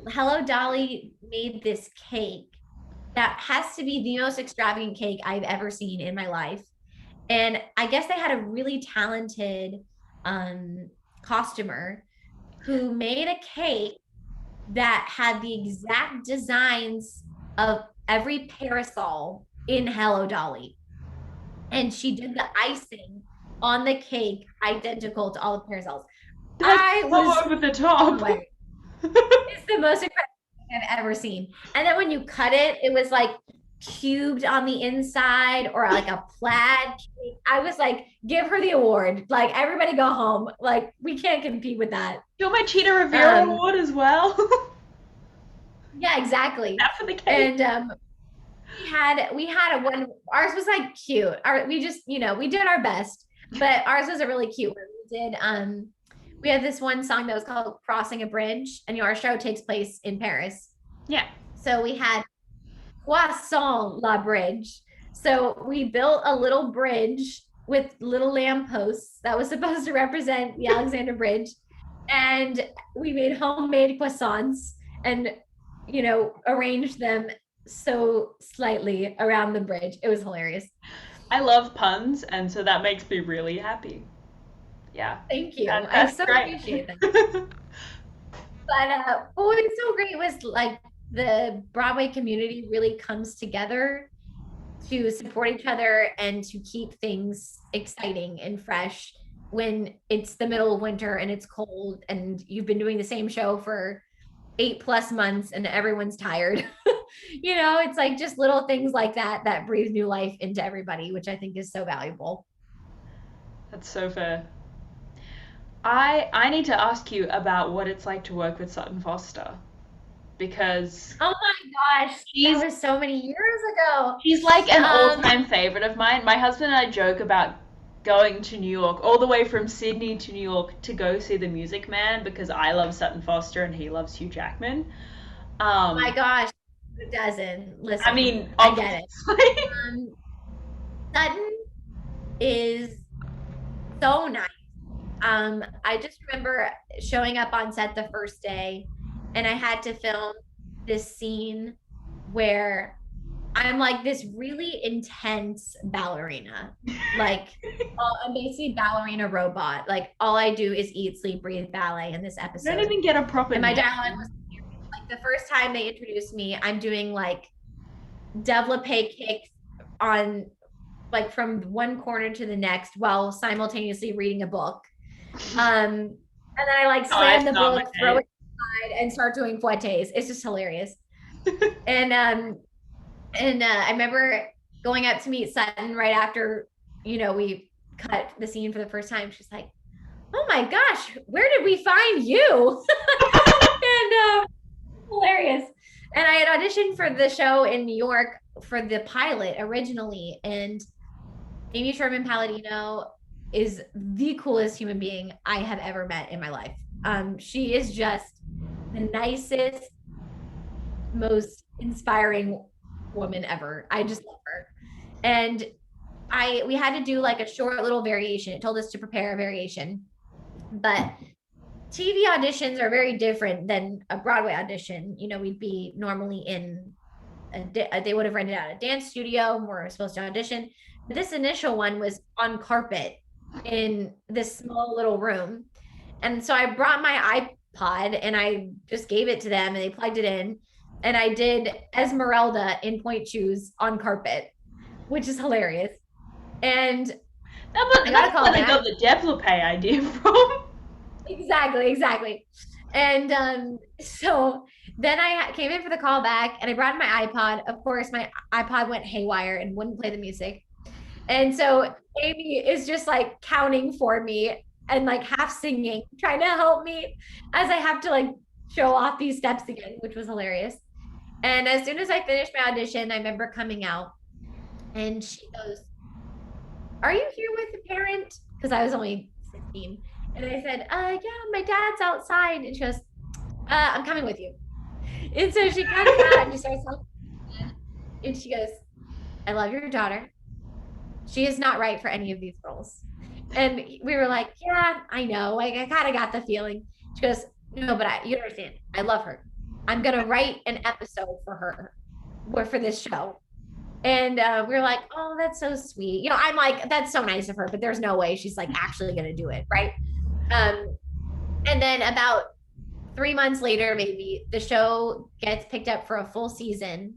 Speaker 2: Hello Dolly made this cake that has to be the most extravagant cake I've ever seen in my life. And I guess they had a really talented costumer who made a cake that had the exact designs of every parasol in Hello Dolly. And she did the icing on the cake identical to all the parasols.
Speaker 1: I was over the top.
Speaker 2: It's the most incredible thing I've ever seen. And then when you cut it, it was like cubed on the inside, or like a plaid cake. I was like, give her the award. Like, everybody go home. Like, we can't compete with that.
Speaker 1: You're my Cheetah Rivera award as well.
Speaker 2: Yeah, exactly.
Speaker 1: That for the cake.
Speaker 2: And we had a one. Ours was like cute. We just, you know, we did our best, but ours was a really cute one. We had this one song that was called Crossing a Bridge, and our show takes place in Paris.
Speaker 1: Yeah.
Speaker 2: So we had Croissant La Bridge. So we built a little bridge with little lampposts that was supposed to represent the Alexander Bridge. And we made homemade croissants and, you know, arranged them so slightly around the bridge. It was hilarious.
Speaker 1: I love puns, and so that makes me really happy. Yeah.
Speaker 2: Thank you. I so appreciate that. But what was so great was like the Broadway community really comes together to support each other and to keep things exciting and fresh when it's the middle of winter and it's cold and you've been doing the same show for 8+ months and everyone's tired. It's like just little things like that that breathe new life into everybody, which I think is so valuable.
Speaker 1: That's so fair. I need to ask you about what it's like to work with Sutton Foster because
Speaker 2: Oh my gosh, that
Speaker 1: she's
Speaker 2: was so many years ago.
Speaker 1: she's like an
Speaker 2: Um,
Speaker 1: all-time favorite of mine. My husband and I joke about going to New York, all the way from Sydney to New York to go see The Music Man because I love Sutton Foster and he loves Hugh Jackman.
Speaker 2: my
Speaker 1: Um,
Speaker 2: gosh, who doesn't?
Speaker 1: I
Speaker 2: Listen,
Speaker 1: mean,
Speaker 2: I get it.
Speaker 1: obviously.
Speaker 2: Um, Sutton is so nice. I just remember showing up on set the first day and I had to film this scene where I'm like this really intense ballerina. Like, I'm basically ballerina robot. Like, all I do is eat, sleep, breathe ballet in this
Speaker 1: You don't
Speaker 2: episode.
Speaker 1: even get a proper
Speaker 2: And my
Speaker 1: name.
Speaker 2: dialogue was like the first time they introduced me, I'm doing like develope kicks on like from one corner to the next while simultaneously reading a book. And then I like
Speaker 1: Oh, I
Speaker 2: slam the
Speaker 1: start my
Speaker 2: book, throw
Speaker 1: day.
Speaker 2: it aside, and start doing fouettes. It's just hilarious. And I remember going up to meet Sutton right after, we cut the scene for the first time. She's like, "Oh my gosh, where did we find you?" And hilarious. And I had auditioned for the show in New York for the pilot originally, and Amy Sherman Palladino is the coolest human being I have ever met in my life. She is just the nicest, most inspiring woman ever. I just love her. And we had to do like a short little variation. It told us to prepare a variation. But TV auditions are very different than a Broadway audition. We'd be normally in they would have rented out a dance studio and we're supposed to audition. But this initial one was on carpet in this small little room. And so I brought my iPod and I just gave it to them and they plugged it in. And I did Esmeralda in point shoes on carpet, which is hilarious. And I got a
Speaker 1: That's
Speaker 2: call
Speaker 1: what I
Speaker 2: back.
Speaker 1: got the développé idea from.
Speaker 2: Exactly. And so then I came in for the call back and I brought in my iPod. Of course, my iPod went haywire and wouldn't play the music. And so Amy is just like counting for me and like half singing, trying to help me as I have to like show off these steps again, which was hilarious. And as soon as I finished my audition, I remember coming out and she goes, "Are you here with the parent?" Because I was only 16. And I said, yeah, my dad's outside. And she goes, I'm coming with you. And so she comes out and she starts talking. And she goes, "I love your daughter. She is not right for any of these roles." And we were like, "Yeah, I know. Like, I kind of got the feeling." She goes, "No, but you understand. I love her. I'm going to write an episode for her or for this show." And we were like, "Oh, that's so sweet." I'm like, that's so nice of her, but there's no way she's like actually going to do it. Right. Um, and then about 3 months later, maybe the show gets picked up for a full season.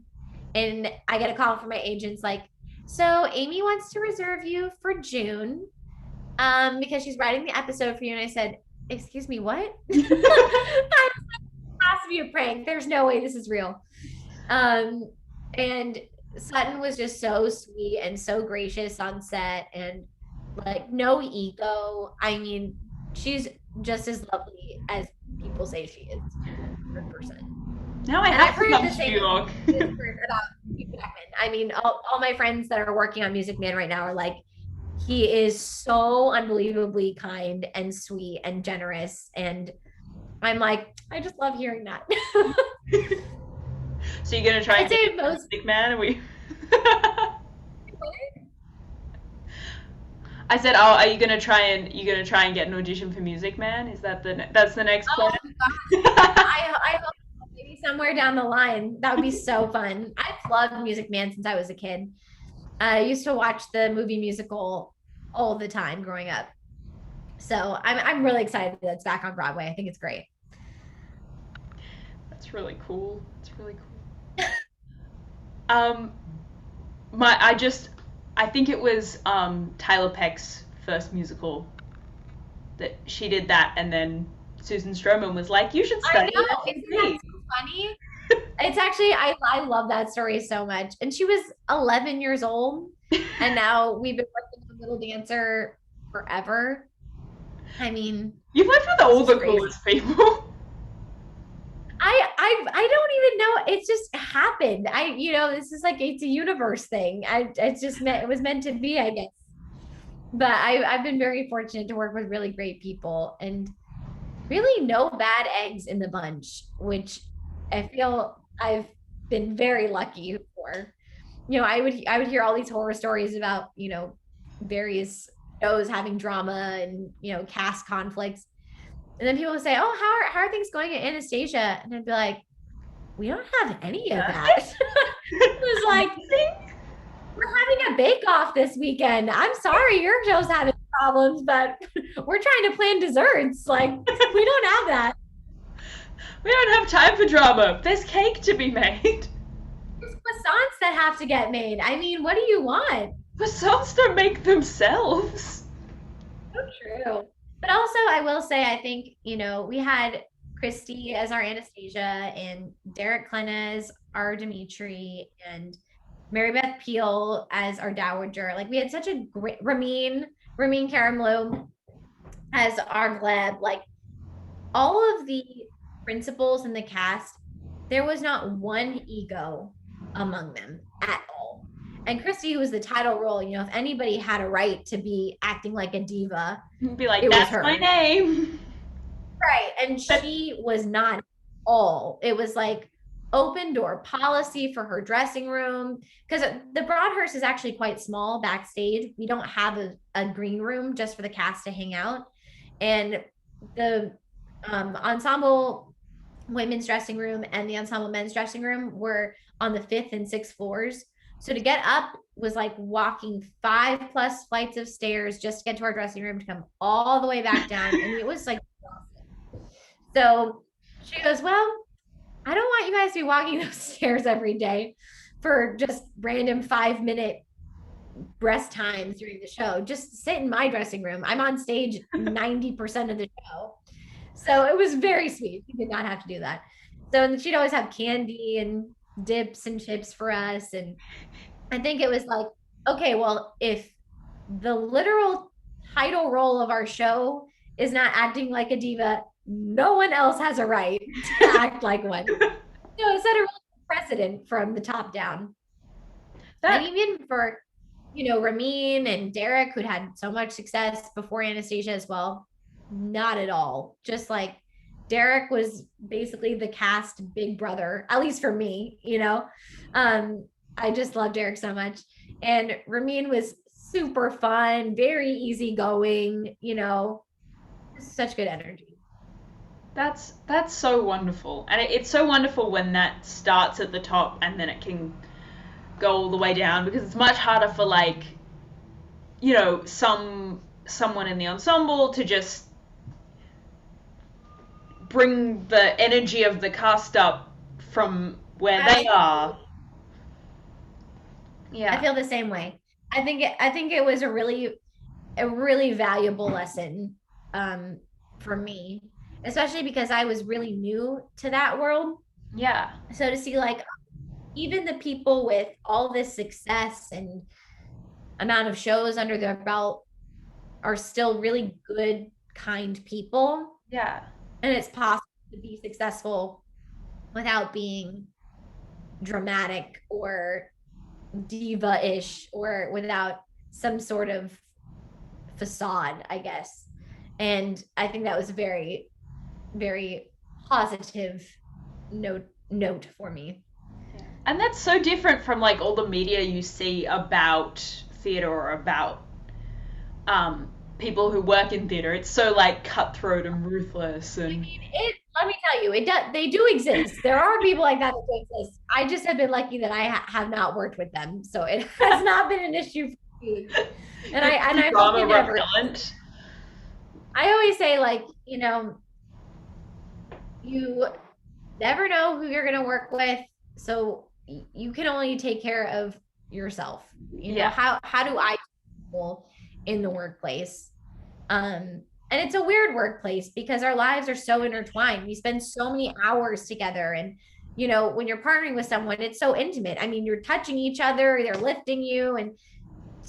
Speaker 2: And I get a call from my agents like, "So Amy wants to reserve you for June because she's writing the episode for you." And I said, "Excuse me, what?" That has to be a prank. There's no way this is real. And Sutton was just so sweet and so gracious on set and like no ego. I mean, she's just as lovely as people say she is. 100%.
Speaker 1: Now I
Speaker 2: And
Speaker 1: have
Speaker 2: I've
Speaker 1: to
Speaker 2: heard
Speaker 1: come
Speaker 2: the
Speaker 1: to
Speaker 2: same
Speaker 1: New York.
Speaker 2: about Hugh Jackman. I mean, all my friends that are working on Music Man right now are like, he is so unbelievably kind and sweet and generous. And I'm like, I just love hearing that.
Speaker 1: So you're gonna try and
Speaker 2: I'd
Speaker 1: get
Speaker 2: say
Speaker 1: into
Speaker 2: most.
Speaker 1: Music Man? I said, "Oh, are you gonna try and get an audition for Music Man? Is that's the next plan?"
Speaker 2: Oh gosh, I hope maybe somewhere down the line that would be so fun. I've loved Music Man since I was a kid. I used to watch the movie musical all the time growing up. So I'm really excited that it's back on Broadway. I think it's great.
Speaker 1: That's really cool. That's really cool. Um, I think it was Tyler Peck's first musical that she did that, and then Susan Stroman was like, "You should
Speaker 2: I
Speaker 1: study
Speaker 2: know, isn't that
Speaker 1: HMT."
Speaker 2: funny? It's actually, I love that story so much. And she was 11 years old, and now we've been working with Little Dancer forever. I mean,
Speaker 1: You've worked with
Speaker 2: it's
Speaker 1: all
Speaker 2: just
Speaker 1: the
Speaker 2: crazy.
Speaker 1: coolest people.
Speaker 2: I don't even know. It just happened. This is like it's a universe thing. It's just meant it was meant to be, I guess. But I've been very fortunate to work with really great people and really no bad eggs in the bunch, which I feel I've been very lucky for. I would hear all these horror stories about, various shows having drama and, cast conflicts. And then people would say, "Oh, how are things going at Anastasia?" And I'd be like, "We don't have any of that." It was like,
Speaker 1: Amazing.
Speaker 2: "We're having a bake off this weekend. I'm sorry your show's having problems, but we're trying to plan desserts. Like, we don't have that.
Speaker 1: We don't have time for drama. There's cake to be made.
Speaker 2: There's croissants that have to get made. I mean, what do you want?"
Speaker 1: Croissants don't make themselves.
Speaker 2: So true. But also, I will say, I think, we had Christy as our Anastasia and Derek Klena as our Dimitri and Mary Beth Peel as our Dowager. Like, we had such a great Ramin Karimloo as our Gleb. Like, all of the principals in the cast, there was not one ego among them at all. And Christy, who was the title role, if anybody had a right to be acting like a diva,
Speaker 1: Be like,
Speaker 2: it was
Speaker 1: that's my
Speaker 2: her.
Speaker 1: name.
Speaker 2: Right. And
Speaker 1: But
Speaker 2: she was not all. It was like open door policy for her dressing room. Because the Broadhurst is actually quite small backstage. We don't have a green room just for the cast to hang out. And the ensemble women's dressing room and the ensemble men's dressing room were on the fifth and sixth floors. So to get up was like walking 5+ flights of stairs just to get to our dressing room to come all the way back down. And it was like, so she goes, "Well, I don't want you guys to be walking those stairs every day for just random 5-minute rest times during the show. Just sit in my dressing room. I'm on stage 90% of the show." So it was very sweet. We did not have to do that. So she'd always have candy and dips and chips for us. And I think it was like, okay, well, if the literal title role of our show is not acting like a diva, no one else has a right to act like one. It set a real precedent from the top down. And
Speaker 1: that
Speaker 2: even for, Ramin and Derek, who'd had so much success before Anastasia as well, not at all. Just like Derek was basically the cast big brother, at least for me. I just love Derek so much. And Ramin was super fun, very easygoing, such good energy.
Speaker 1: that's so wonderful, and it's so wonderful when that starts at the top and then it can go all the way down, because it's much harder for, like, someone in the ensemble to just bring the energy of the cast up from where they are.
Speaker 2: I
Speaker 1: Yeah.
Speaker 2: feel the same way. I think it was a really valuable lesson for me, especially because I was really new to that world.
Speaker 1: Yeah.
Speaker 2: So to see like even the people with all this success and amount of shows under their belt are still really good, kind people.
Speaker 1: Yeah.
Speaker 2: And it's possible to be successful without being dramatic or diva-ish or without some sort of facade, I guess. And I think that was a very, very positive note for me.
Speaker 1: And that's so different from, like, all the media you see about theatre or about people who work in theatre. It's so, like, cutthroat and ruthless
Speaker 2: I
Speaker 1: and
Speaker 2: mean, let me tell you, they do exist. There are people like that do exist. I just have been lucky that I have not worked with them, so it has not been an issue for me. And I hope
Speaker 1: drama
Speaker 2: it never.
Speaker 1: repellent.
Speaker 2: I always say, like, you never know who you're going to work with, so you can only take care of yourself.
Speaker 1: Yeah.
Speaker 2: How do I people in the workplace? And it's a weird workplace because our lives are so intertwined. We spend so many hours together. And, when you're partnering with someone, it's so intimate. I mean, you're touching each other, they're lifting you, and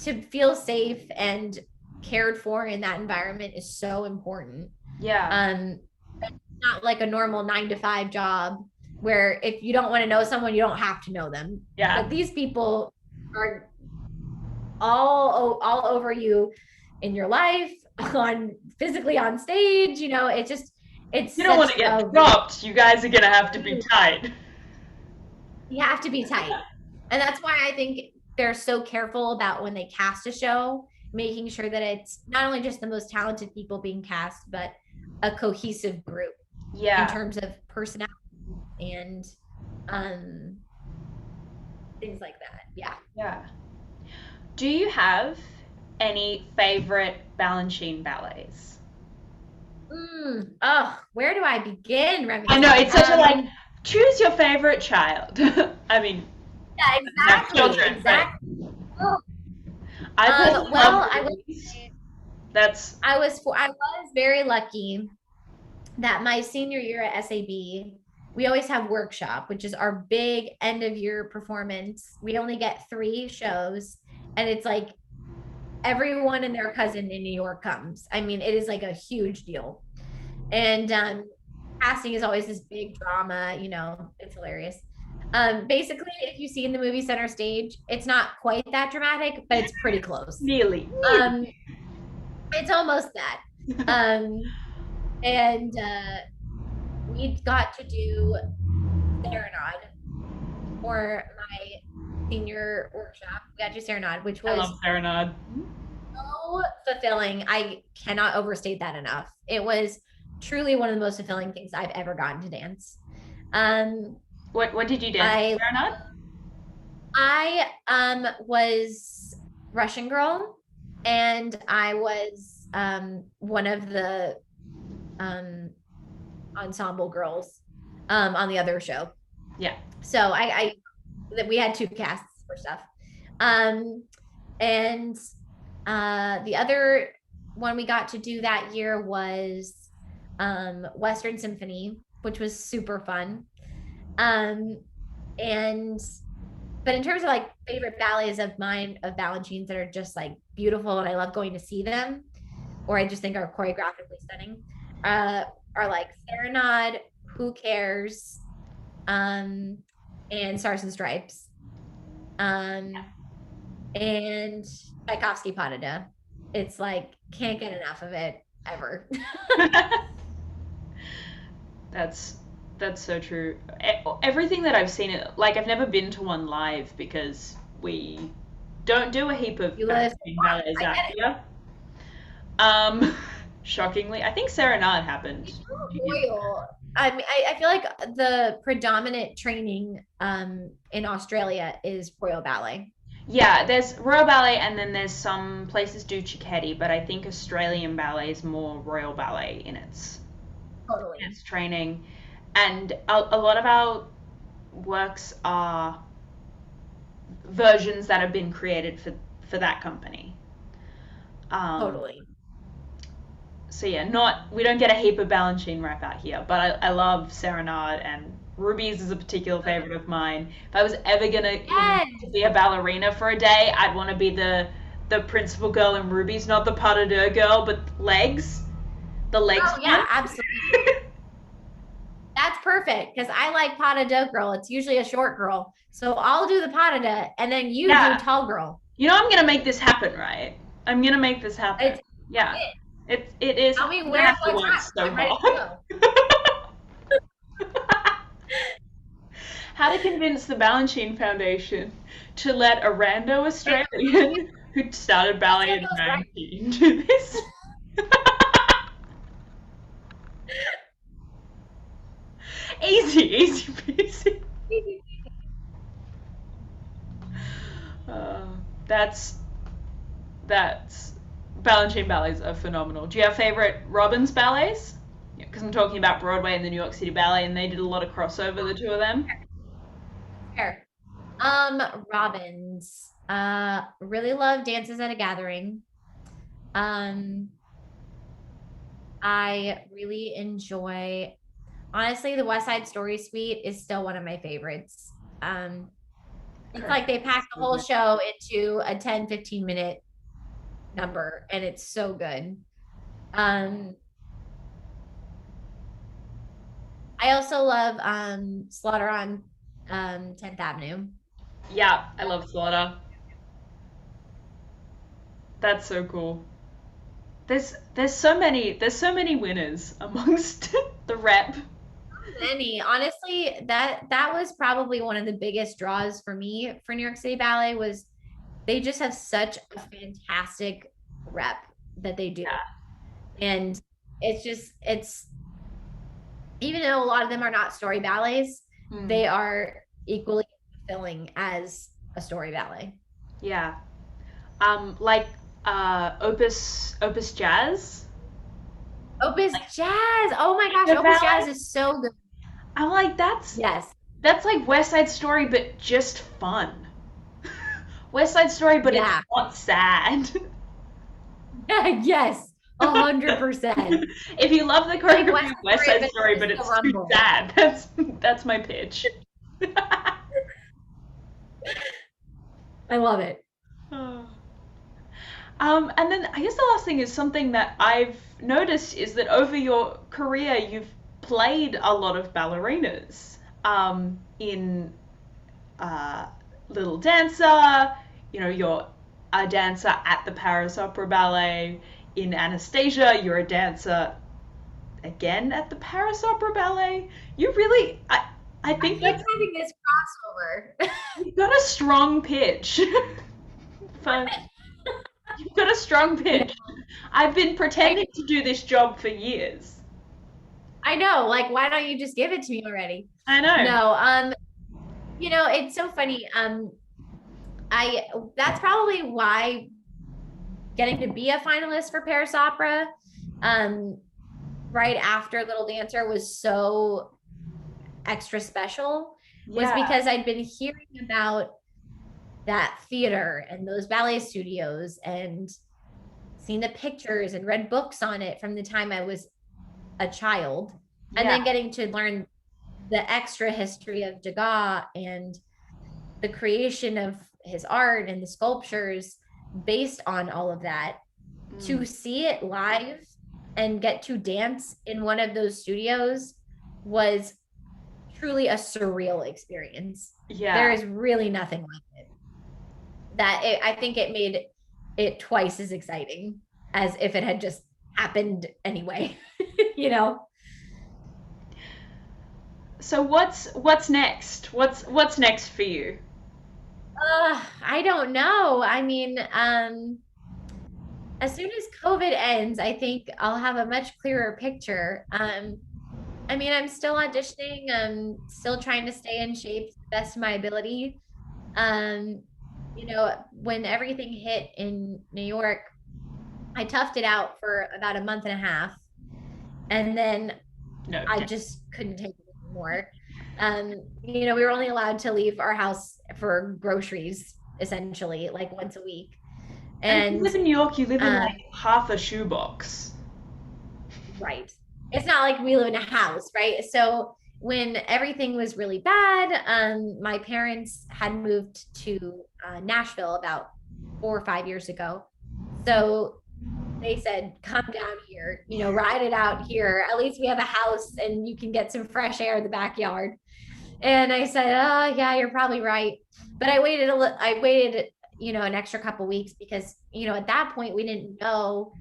Speaker 2: to feel safe and cared for in that environment is so important.
Speaker 1: Yeah.
Speaker 2: It's not like a normal 9 to 5 job where if you don't want to know someone, you don't have to know them.
Speaker 1: Yeah.
Speaker 2: But these people are all over you in your life, on physically on stage. It's
Speaker 1: You don't want
Speaker 2: such
Speaker 1: to get
Speaker 2: a
Speaker 1: dropped. You guys are going to have to be tight.
Speaker 2: you have to be tight. And that's why I think they're so careful about when they cast a show, making sure that it's not only just the most talented people being cast, but a cohesive group in
Speaker 1: Yeah.
Speaker 2: terms of personality and um things like that. Yeah.
Speaker 1: Yeah. Do you have any favorite Balanchine ballets?
Speaker 2: Oh, where do I begin,
Speaker 1: I know
Speaker 2: Remington?
Speaker 1: it's such a like choose your favorite child. I mean,
Speaker 2: Yeah,
Speaker 1: not
Speaker 2: exactly,
Speaker 1: children, but
Speaker 2: exactly. Oh,
Speaker 1: I personally love
Speaker 2: well,
Speaker 1: Rubies. That's
Speaker 2: I was very lucky that my senior year at SAB, we always have workshop, which is our big end of year performance. We only get 3 shows, and it's like everyone and their cousin in New York comes. I mean, it is like a huge deal. And casting is always this big drama, it's hilarious. Basically, if you see in the movie Center Stage, it's not quite that dramatic, but it's pretty close.
Speaker 1: nearly.
Speaker 2: Um, it's almost that. Um, and we got to do Serenade for my senior workshop. We got to do Serenade, which
Speaker 1: I
Speaker 2: was
Speaker 1: love Serenade.
Speaker 2: so fulfilling. I cannot overstate that enough. It was truly one of the most fulfilling things I've ever gotten to dance. Um,
Speaker 1: What did you dance
Speaker 2: I
Speaker 1: Serenade?
Speaker 2: was Russian Girl, and I was one of the um ensemble girls on the other show.
Speaker 1: Yeah.
Speaker 2: So I that we had 2 casts for stuff. Um and the other one we got to do that year was Western Symphony, which was super fun. Um and but in terms of like favorite ballets of mine, of Balanchines that are just like beautiful and I love going to see them, or I just think are choreographically stunning, uh, are like Serenade, Who Cares, um, and Stars and Stripes, um, and Tchaikovsky Pas de Deux. It's like can't get enough of it ever.
Speaker 1: That's that's so true. Everything that I've seen, like I've never been to one live because we don't do a heap of
Speaker 2: You live,
Speaker 1: ballets
Speaker 2: I
Speaker 1: out
Speaker 2: get it.
Speaker 1: here. Um, shockingly, I think Serenade happened
Speaker 2: It's
Speaker 1: a
Speaker 2: so
Speaker 1: few years ago.
Speaker 2: royal. I mean, I feel like the predominant training in Australia is Royal Ballet.
Speaker 1: Yeah, there's Royal Ballet and then there's some places do Cicchetti, but I think Australian Ballet is more Royal Ballet in
Speaker 2: Totally.
Speaker 1: its training. And a lot of our works are versions that have been created for that company. Um,
Speaker 2: Totally.
Speaker 1: so yeah, not we don't get a heap of Balanchine rap out here, but I love Serenade and Rubies is a particular favorite of mine. If I was ever gonna
Speaker 2: Yes.
Speaker 1: to be a ballerina for a day, I'd want to be the principal girl in Rubies, not the pas de deux girl, but the legs
Speaker 2: Oh
Speaker 1: one.
Speaker 2: yeah, absolutely. That's perfect because I like pas de deux girl. It's usually a short girl. So I'll do the pas de deux and then you do
Speaker 1: Yeah,
Speaker 2: tall girl.
Speaker 1: you know I'm gonna make this happen, right? I'm gonna make this happen.
Speaker 2: It's
Speaker 1: Yeah,
Speaker 2: it.
Speaker 1: it is.
Speaker 2: Tell me
Speaker 1: I'm gonna
Speaker 2: where
Speaker 1: have to
Speaker 2: what
Speaker 1: work
Speaker 2: time.
Speaker 1: so
Speaker 2: I'm ready to
Speaker 1: hard.
Speaker 2: go.
Speaker 1: How to convince the Balanchine Foundation to let a rando Australian who started
Speaker 2: Let's
Speaker 1: ballet
Speaker 2: get
Speaker 1: at
Speaker 2: those right.
Speaker 1: 19 do this? Easy, easy peasy. Uh, that's that's Balanchine ballets are phenomenal. Do you have favorite Robbins ballets? Because I'm talking about Broadway and the New York City Ballet, and they did a lot of crossover, the two of them.
Speaker 2: Fair. Robbins. Really love Dances at a Gathering. Um, I really enjoy, honestly, the West Side Story Suite is still one of my favorites. It's like they packed the whole show into a 10-15 minute number, and it's so good. Um, I also love Slaughter on 10th Avenue.
Speaker 1: Yeah, I love Slaughter. That's so cool. There's so many winners amongst the rep.
Speaker 2: Many. Honestly, that was probably one of the biggest draws for me for New York City Ballet was they just have such a fantastic rep that they do.
Speaker 1: Yeah.
Speaker 2: And it's even though a lot of them are not story ballets,
Speaker 1: Mm.
Speaker 2: they are equally fulfilling as a story ballet.
Speaker 1: Yeah. Like Opus Jazz.
Speaker 2: Opus
Speaker 1: Like
Speaker 2: Jazz. Oh my gosh,
Speaker 1: the
Speaker 2: Opus
Speaker 1: ballet.
Speaker 2: Jazz is so good.
Speaker 1: I'm like
Speaker 2: Yes.
Speaker 1: that's like West Side Story but just fun. West Side Story but it's
Speaker 2: Yeah.
Speaker 1: not sad.
Speaker 2: Yes. 100%.
Speaker 1: If you love the
Speaker 2: Like
Speaker 1: choreography
Speaker 2: West
Speaker 1: of West
Speaker 2: Story,
Speaker 1: Side
Speaker 2: but
Speaker 1: Story
Speaker 2: just
Speaker 1: but
Speaker 2: the
Speaker 1: it's too
Speaker 2: rumble.
Speaker 1: sad, that's my pitch.
Speaker 2: I love it.
Speaker 1: And then I guess the last thing is something that I've noticed is that over your career you've played a lot of ballerinas in uh, Little Dancer. You know, you're a dancer at the Paris Opera Ballet. In Anastasia, you're a dancer again at the Paris Opera Ballet. You really, I
Speaker 2: I
Speaker 1: think
Speaker 2: keep
Speaker 1: that's
Speaker 2: having this crossover.
Speaker 1: you've got a strong pitch. For You've got a strong
Speaker 2: Yeah,
Speaker 1: pitch. I've been
Speaker 2: I
Speaker 1: pretending to do this job for years.
Speaker 2: I know. Like, why don't you just give it to me already?
Speaker 1: I know.
Speaker 2: No, it's so funny. I That's probably why getting to be a finalist for Paris Opera, um, right after Little Dancer was so extra special, was
Speaker 1: Yeah.
Speaker 2: because I'd been hearing about that theater and those ballet studios and seen the pictures and read books on it from the time I was a child. And
Speaker 1: Yeah.
Speaker 2: then getting to learn the extra history of Degas and the creation of his art and the sculptures based on all of that,
Speaker 1: Mm.
Speaker 2: to see it live and get to dance in one of those studios was truly a surreal experience. There
Speaker 1: Yeah.
Speaker 2: is really nothing like it. I think it made it twice as exciting as if it had just happened anyway, you know?
Speaker 1: So what's next? What's next for you?
Speaker 2: I don't know. I mean, as soon as COVID ends, I think I'll have a much clearer picture. I mean, I'm still auditioning. I'm still trying to stay in shape to the best of my ability. Um, when everything hit in New York, I toughed it out for about a month and a half, and then
Speaker 1: No.
Speaker 2: I just couldn't take it anymore. We were only allowed to leave our house for groceries essentially, like once a week.
Speaker 1: And if you
Speaker 2: And
Speaker 1: live in New York, you live in
Speaker 2: um,
Speaker 1: like half a shoebox.
Speaker 2: right. It's not like we live in a house, right? So when everything was really bad, my parents had moved to Nashville about 4 or 5 years ago. So they said, come down here, ride it out here. At least we have a house and you can get some fresh air in the backyard. And I said, oh, yeah, you're probably right. But I waited, an extra couple weeks because, at that point we didn't know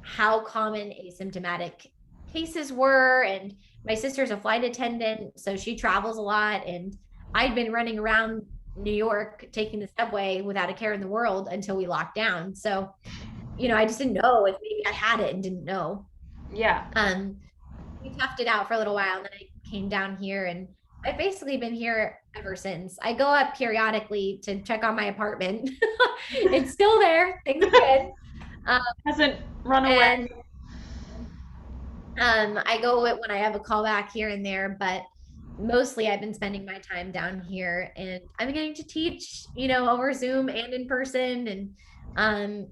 Speaker 2: how common asymptomatic cases were. And my sister's a flight attendant, so she travels a lot. And I'd been running around New York taking the subway without a care in the world until we locked down. So, I just didn't know if maybe I had it and didn't know.
Speaker 1: Yeah.
Speaker 2: We toughed it out for a little while, and then I came down here, and I've basically been here ever since. I go up periodically to check on my apartment. It's still there. Things are good. Um,
Speaker 1: Hasn't run away.
Speaker 2: and I go when I have a call back here and there, but mostly I've been spending my time down here, and I'm getting to teach, over Zoom and in person. And I'm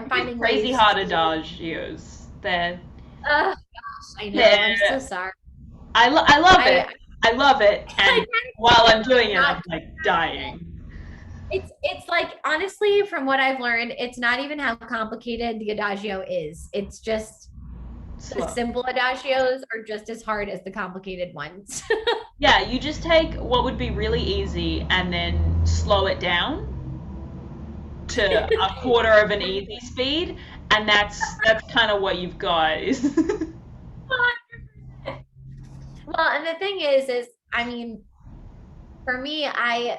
Speaker 2: finding
Speaker 1: Crazy
Speaker 2: ways
Speaker 1: hard
Speaker 2: to,
Speaker 1: adagios there.
Speaker 2: Oh, I know. I'm so
Speaker 1: Yeah,
Speaker 2: sorry.
Speaker 1: I love it.
Speaker 2: I
Speaker 1: I love it.
Speaker 2: I
Speaker 1: And
Speaker 2: kind
Speaker 1: while
Speaker 2: of
Speaker 1: I'm doing it, I'm
Speaker 2: not.
Speaker 1: like dying.
Speaker 2: It's like honestly, from what I've learned, it's not even how complicated the adagio is. It's just the
Speaker 1: Slow.
Speaker 2: simple adagios are just as hard as the complicated ones.
Speaker 1: Yeah, you just take what would be really easy and then slow it down to a quarter of an easy speed, and that's kind of what you've got is
Speaker 2: Well, and the thing is I mean, for me, I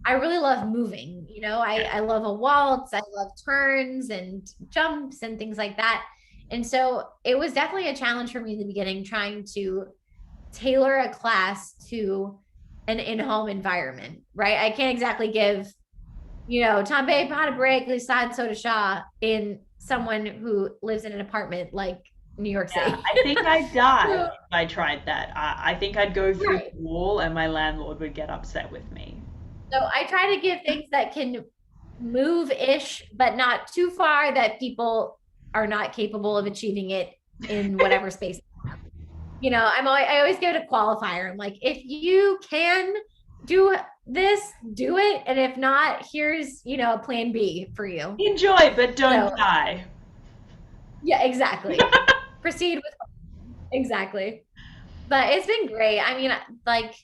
Speaker 2: really love moving. I love a waltz, I love turns and jumps and things like that. And so it was definitely a challenge for me in the beginning trying to tailor a class to an in-home environment, right? I can't exactly give, tombe pas de break, glissade soda shah in someone who lives in an apartment like New York
Speaker 1: yeah,
Speaker 2: City.
Speaker 1: I think I'd die
Speaker 2: So,
Speaker 1: if I tried that. I think I'd go through the
Speaker 2: right.
Speaker 1: wall and my landlord would get upset with me.
Speaker 2: So I try to give things that can move-ish, but not too far that people are not capable of achieving it in whatever space. I always give it a qualifier. I'm like, if you can do this, do it. And if not, here's, a plan B for you.
Speaker 1: Enjoy, but don't
Speaker 2: So
Speaker 1: die.
Speaker 2: yeah, exactly. Proceed with exactly. But it's been great. I mean, like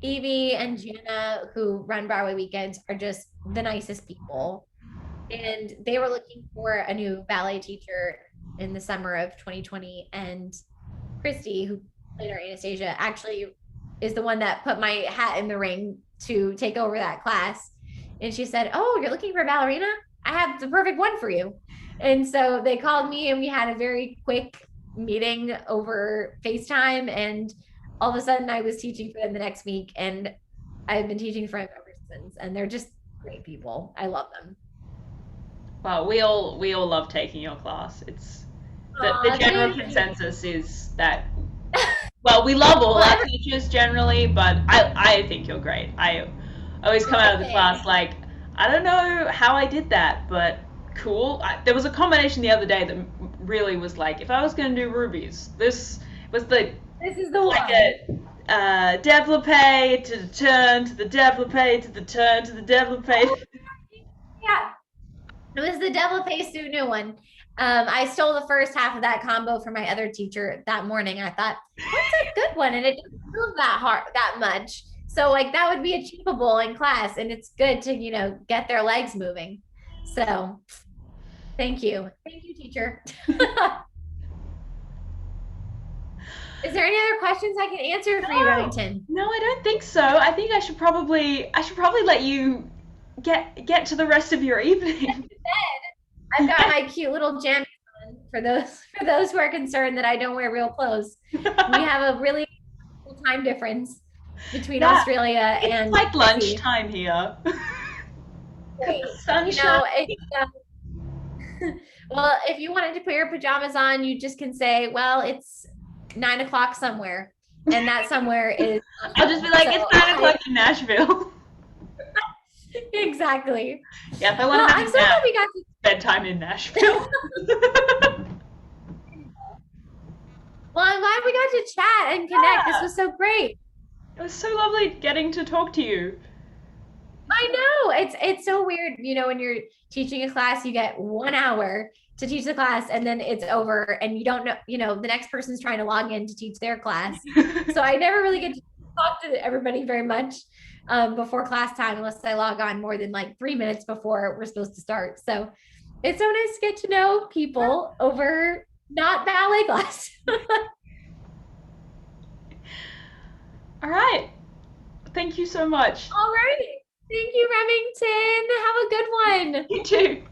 Speaker 2: Evie and Jana, who run Broadway weekends, are just the nicest people. And they were looking for a new ballet teacher in the summer of 2020. And Christy, who played our Anastasia, actually is the one that put my hat in the ring to take over that class. And she said, "Oh, you're looking for a ballerina? I have the perfect one for you." And so they called me and we had a very quick meeting over FaceTime. And all of a sudden I was teaching for them the next week. And I've been teaching for them ever since. And they're just great people. I love them.
Speaker 1: Well, we all love taking your class. It's the
Speaker 2: Aw,
Speaker 1: general
Speaker 2: thank you.
Speaker 1: consensus is that well, we love all
Speaker 2: Well,
Speaker 1: our teachers generally, but I think you're great. I always come out of the class
Speaker 2: thanks.
Speaker 1: like, I don't know how I did that, but cool. There was a combination the other day that really was like, if I was going to do Rubies, this was
Speaker 2: This is the
Speaker 1: like
Speaker 2: one.
Speaker 1: a développé to the turn to the développé to the turn to the développé.
Speaker 2: Oh, yeah. It was the Devil Face new one. I stole the first half of that combo from my other teacher that morning. I thought, what's a good one? And it doesn't move that hard that much. So like that would be achievable in class. And it's good to, get their legs moving. So thank you. Thank you, teacher. Is there any other questions I can answer for you,
Speaker 1: No,
Speaker 2: Remington?
Speaker 1: no, I don't think so. I think I should probably let you get to the rest of your evening.
Speaker 2: I've got my cute little jammies on for those who are concerned that I don't wear real clothes. We have a really cool time difference between
Speaker 1: Yeah,
Speaker 2: Australia
Speaker 1: it's
Speaker 2: and
Speaker 1: like
Speaker 2: DC.
Speaker 1: lunchtime here. The
Speaker 2: Great.
Speaker 1: sunshine.
Speaker 2: Well, if you wanted to put your pajamas on, you just can say, well, it's 9 o'clock somewhere. And that somewhere is
Speaker 1: I'll just be
Speaker 2: Nashville.
Speaker 1: like,
Speaker 2: So
Speaker 1: it's 9 o'clock in Nashville.
Speaker 2: exactly.
Speaker 1: Yeah, if I want
Speaker 2: Well,
Speaker 1: to have
Speaker 2: I'm
Speaker 1: a
Speaker 2: so glad
Speaker 1: nap,
Speaker 2: we got to
Speaker 1: bedtime in Nashville.
Speaker 2: well, I'm glad we got to chat and connect. This
Speaker 1: Yeah,
Speaker 2: was so great.
Speaker 1: it was so lovely getting to talk to you.
Speaker 2: I know. It's so weird, when you're teaching a class, you get 1 hour to teach the class and then it's over and you don't know, the next person's trying to log in to teach their class. So I never really get to talk to everybody very much before class time unless I log on more than like 3 minutes before we're supposed to start. So it's so nice to get to know people over not ballet class.
Speaker 1: All right. Thank you so much.
Speaker 2: All right. Thank you, Remington. Have a good one.
Speaker 1: You too.